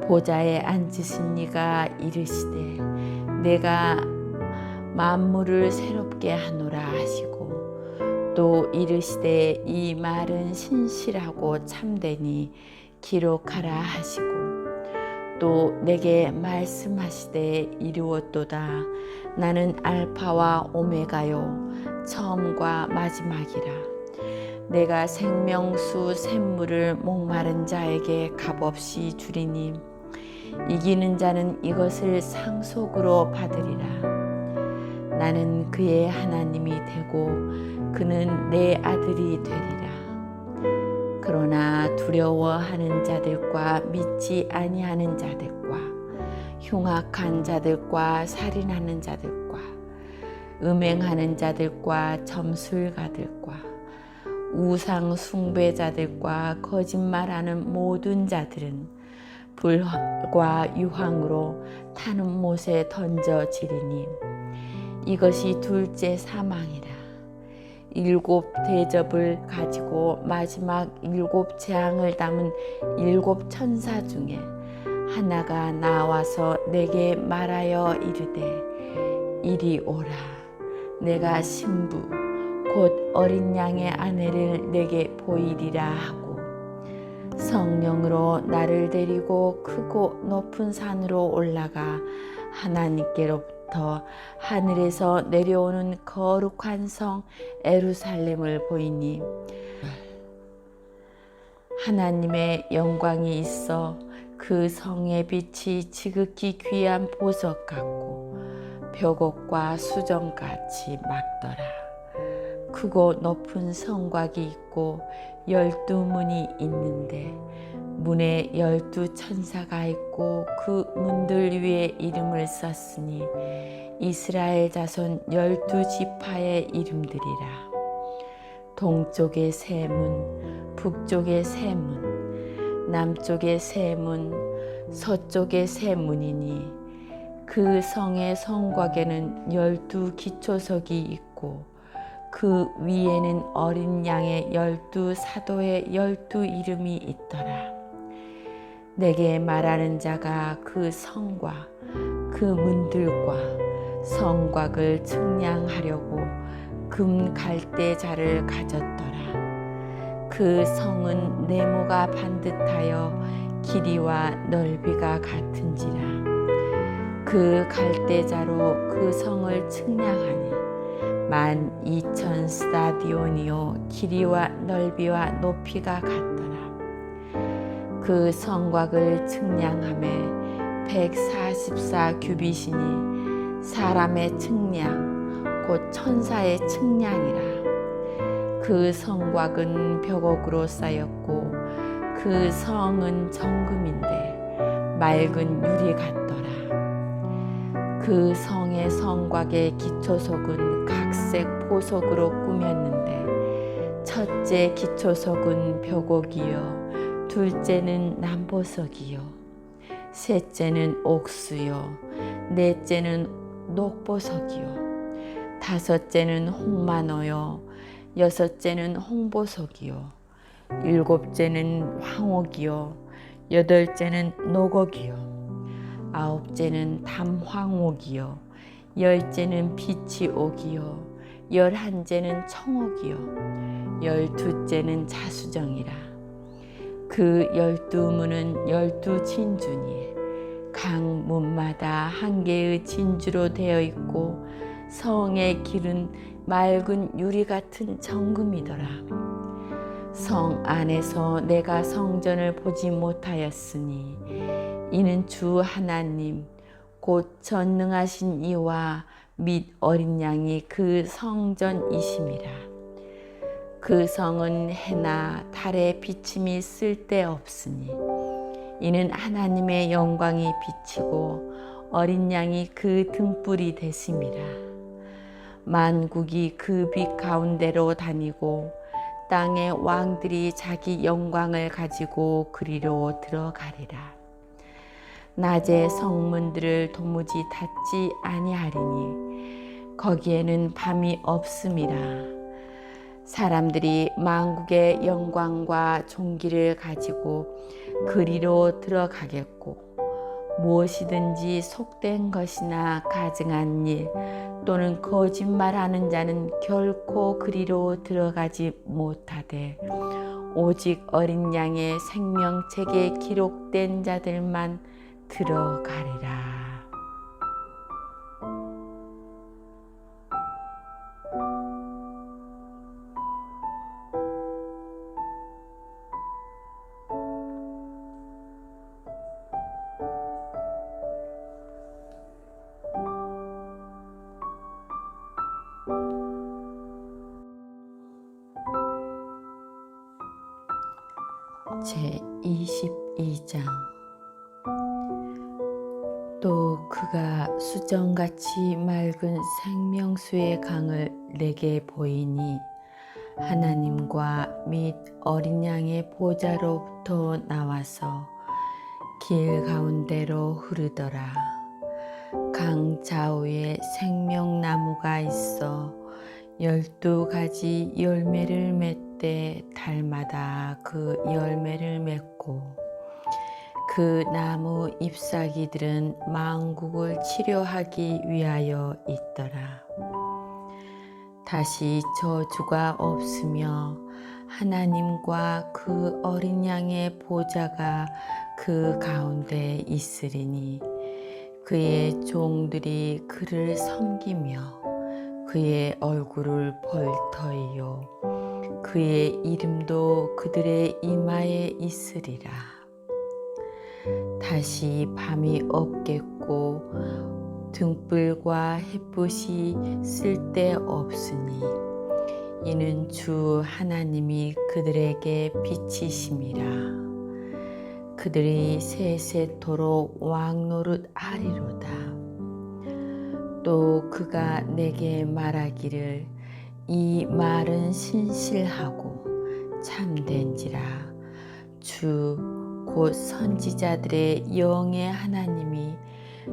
보좌에 앉으신 이가 이르시되 내가 만물을 새롭게 하노라 하시고 또 이르시되 이 말은 신실하고 참되니 기록하라 하시고 또 내게 말씀하시되 이루었도다. 나는 알파와 오메가요 처음과 마지막이라. 내가 생명수 샘물을 목마른 자에게 값없이 주리니 이기는 자는 이것을 상속으로 받으리라. 나는 그의 하나님이 되고 그는 내 아들이 되리라. 그러나 두려워하는 자들과 믿지 아니하는 자들과 흉악한 자들과 살인하는 자들과 음행하는 자들과 점술가들과 우상 숭배자들과 거짓말하는 모든 자들은 불과 유황으로 타는 못에 던져지리니 이것이 둘째 사망이라. 7 대접을 가지고 마지막 7 재앙을 담은 7 천사 중에 하나가 나와서 내게 말하여 이르되 이리 오라. 내가 신부 곧 어린 양의 아내를 내게 보이리라 하고 성령으로 나를 데리고 크고 높은 산으로 올라가 하나님께로부터 하늘에서 내려오는 거룩한 성 예루살렘을 보이니 하나님의 영광이 있어 그 성의 빛이 지극히 귀한 보석 같고 벽옥과 수정같이 막더라. 크고 높은 성곽이 있고 12문이 있는데 문에 12 천사가 있고 그 문들 위에 이름을 썼으니 이스라엘 자손 12지파의 이름들이라. 동쪽의 세 문, 북쪽의 세 문, 남쪽의 세 문, 서쪽의 세 문이니 그 성의 성곽에는 12 기초석이 있고 그 위에는 어린 양의 12 사도의 12 이름이 있더라. 내게 말하는 자가 그 성과 그 문들과 성곽을 측량하려고 금 갈대자를 가졌더라. 그 성은 네모가 반듯하여 길이와 넓이가 같은지라. 그 갈대자로 그 성을 측량하니 12,000 스타디온이요 길이와 넓이와 높이가 같더라. 그 성곽을 측량함에 144 규빗이니 사람의 측량 곧 천사의 측량이라. 그 성곽은 벽옥으로 쌓였고 그 성은 정금인데 맑은 유리 같더라. 그 성의 성곽의 기초석은 각색 보석으로 꾸몄는데 첫째 기초석은 벽옥이요 둘째는 남보석이요 셋째는 옥수요 넷째는 녹보석이요 다섯째는 홍마노요 여섯째는 홍보석이요 일곱째는 황옥이요 여덟째는 노곡이요 아홉째는 담황옥이요 열째는 비치옥이요 11째는 청옥이요 12째는 자수정이라. 그 12문은 12 진주니 각 문마다 한 개의 진주로 되어 있고 성의 길은 맑은 유리 같은 정금이더라. 성 안에서 내가 성전을 보지 못하였으니 이는 주 하나님 곧 전능하신 이와 및 어린 양이 그 성전이심이라. 그 성은 해나 달의 비침이 쓸데없으니 이는 하나님의 영광이 비치고 어린 양이 그 등불이 되심이라. 만국이 그 빛 가운데로 다니고 땅의 왕들이 자기 영광을 가지고 그리로 들어가리라. 낮에 성문들을 도무지 닫지 아니하리니 거기에는 밤이 없음이라. 사람들이 만국의 영광과 존귀를 가지고 그리로 들어가겠고 무엇이든지 속된 것이나 가증한 일 또는 거짓말하는 자는 결코 그리로 들어가지 못하되 오직 어린 양의 생명책에 기록된 자들만 들어가리라. 제22장. 또 그가 수정같이 맑은 생명수의 강을 내게 보이니 하나님과 및 어린 양의 보좌로부터 나와서 길 가운데로 흐르더라. 강 좌우에 생명나무가 있어 12가지 열매를 맺되 달마다 그 열매를 맺고 그 나무 잎사귀들은 만국을 치료하기 위하여 있더라. 다시 저주가 없으며 하나님과 그 어린 양의 보좌가 그 가운데 있으리니 그의 종들이 그를 섬기며 그의 얼굴을 볼 터이요 그의 이름도 그들의 이마에 있으리라. 다시 밤이 없겠고 등불과 햇빛이 쓸데없으니 이는 주 하나님이 그들에게 빛이심이라. 그들이 세세토록 왕노릇 하리로다. 또 그가 내게 말하기를 이 말은 신실하고 참된지라. 주 곧 선지자들의 영의 하나님이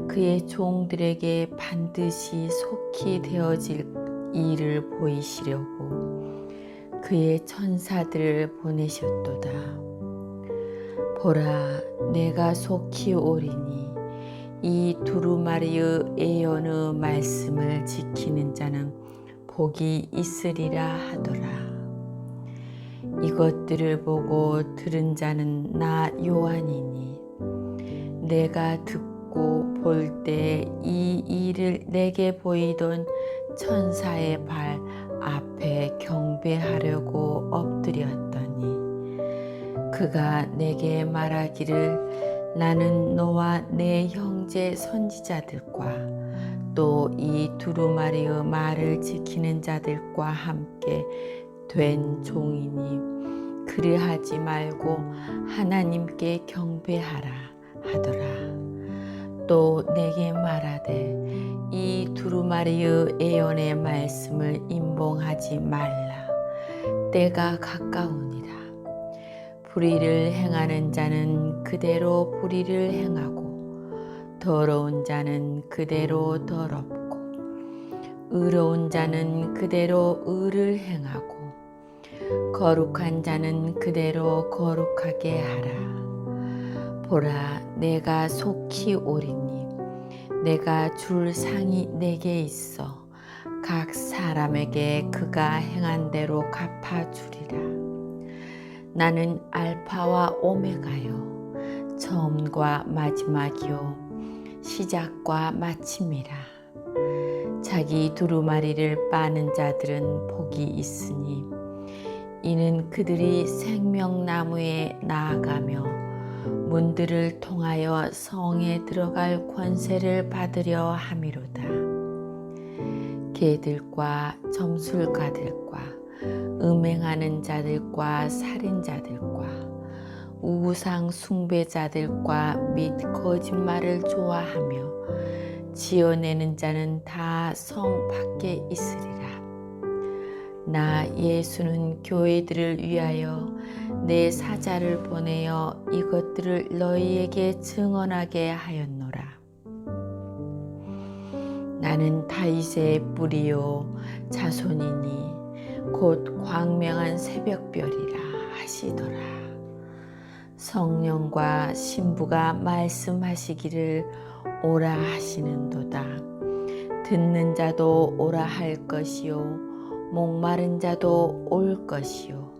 그의 종들에게 반드시 속히 되어질 일을 보이시려고 그의 천사들을 보내셨도다. 보라, 내가 속히 오리니 이 두루마리의 예언의 말씀을 지키는 자는 복이 있으리라 하더라. 이것들을 보고 들은 자는 나 요한이니 내가 듣고 볼 때 이 일을 내게 보이던 천사의 발 앞에 경배하려고 엎드렸더니 그가 내게 말하기를 나는 너와 내 형제 선지자들과 또 이 두루마리의 말을 지키는 자들과 함께 된 종이니 그리하지 말고 하나님께 경배하라 하더라. 또 내게 말하되 이 두루마리의 예언의 말씀을 임봉하지 말라. 때가 가까우니라. 불의를 행하는 자는 그대로 불의를 행하고 더러운 자는 그대로 더럽고 의로운 자는 그대로 의를 행하고 거룩한 자는 그대로 거룩하게 하라. 보라, 내가 속히 오리니 내가 줄 상이 내게 있어 각 사람에게 그가 행한 대로 갚아주리라. 나는 알파와 오메가요 처음과 마지막이요 시작과 마침이라. 자기 두루마리를 빠는 자들은 복이 있으니 이는 그들이 생명나무에 나아가며 문들을 통하여 성에 들어갈 권세를 받으려 함이로다. 개들과 점술가들과 음행하는 자들과 살인자들과 우상 숭배자들과 및 거짓말을 좋아하며 지어내는 자는 다 성 밖에 있으리라. 나 예수는 교회들을 위하여 내 사자를 보내어 이것들을 너희에게 증언하게 하였노라. 나는 다윗의 뿌리요 자손이니 곧 광명한 새벽별이라 하시더라. 성령과 신부가 말씀하시기를 오라 하시는도다. 듣는 자도 오라 할 것이요 목마른 자도 올 것이요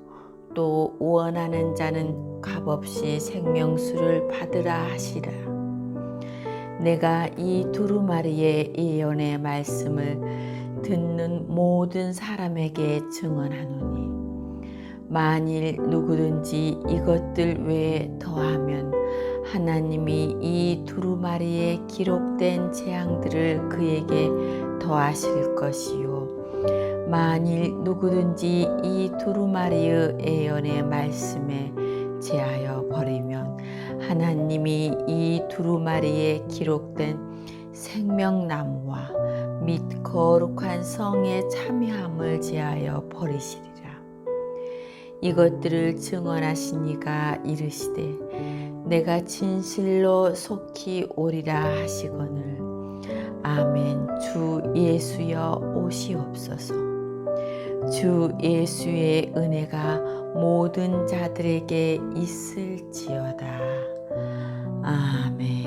또 원하는 자는 값없이 생명수를 받으라 하시라. 내가 이 두루마리의 예언의 말씀을 듣는 모든 사람에게 증언하노니 만일 누구든지 이것들 외에 더하면 하나님이 이 두루마리에 기록된 재앙들을 그에게 더하실 것이요 만일 누구든지 이 두루마리의 예언의 말씀에 제하여 버리면 하나님이 이 두루마리에 기록된 생명나무와 및 거룩한 성에 참여함을 제하여 버리시리라. 이것들을 증언하시니가 이르시되 내가 진실로 속히 오리라 하시거늘 아멘. 주 예수여 오시옵소서. 주 예수의 은혜가 모든 자들에게 있을지어다. 아멘.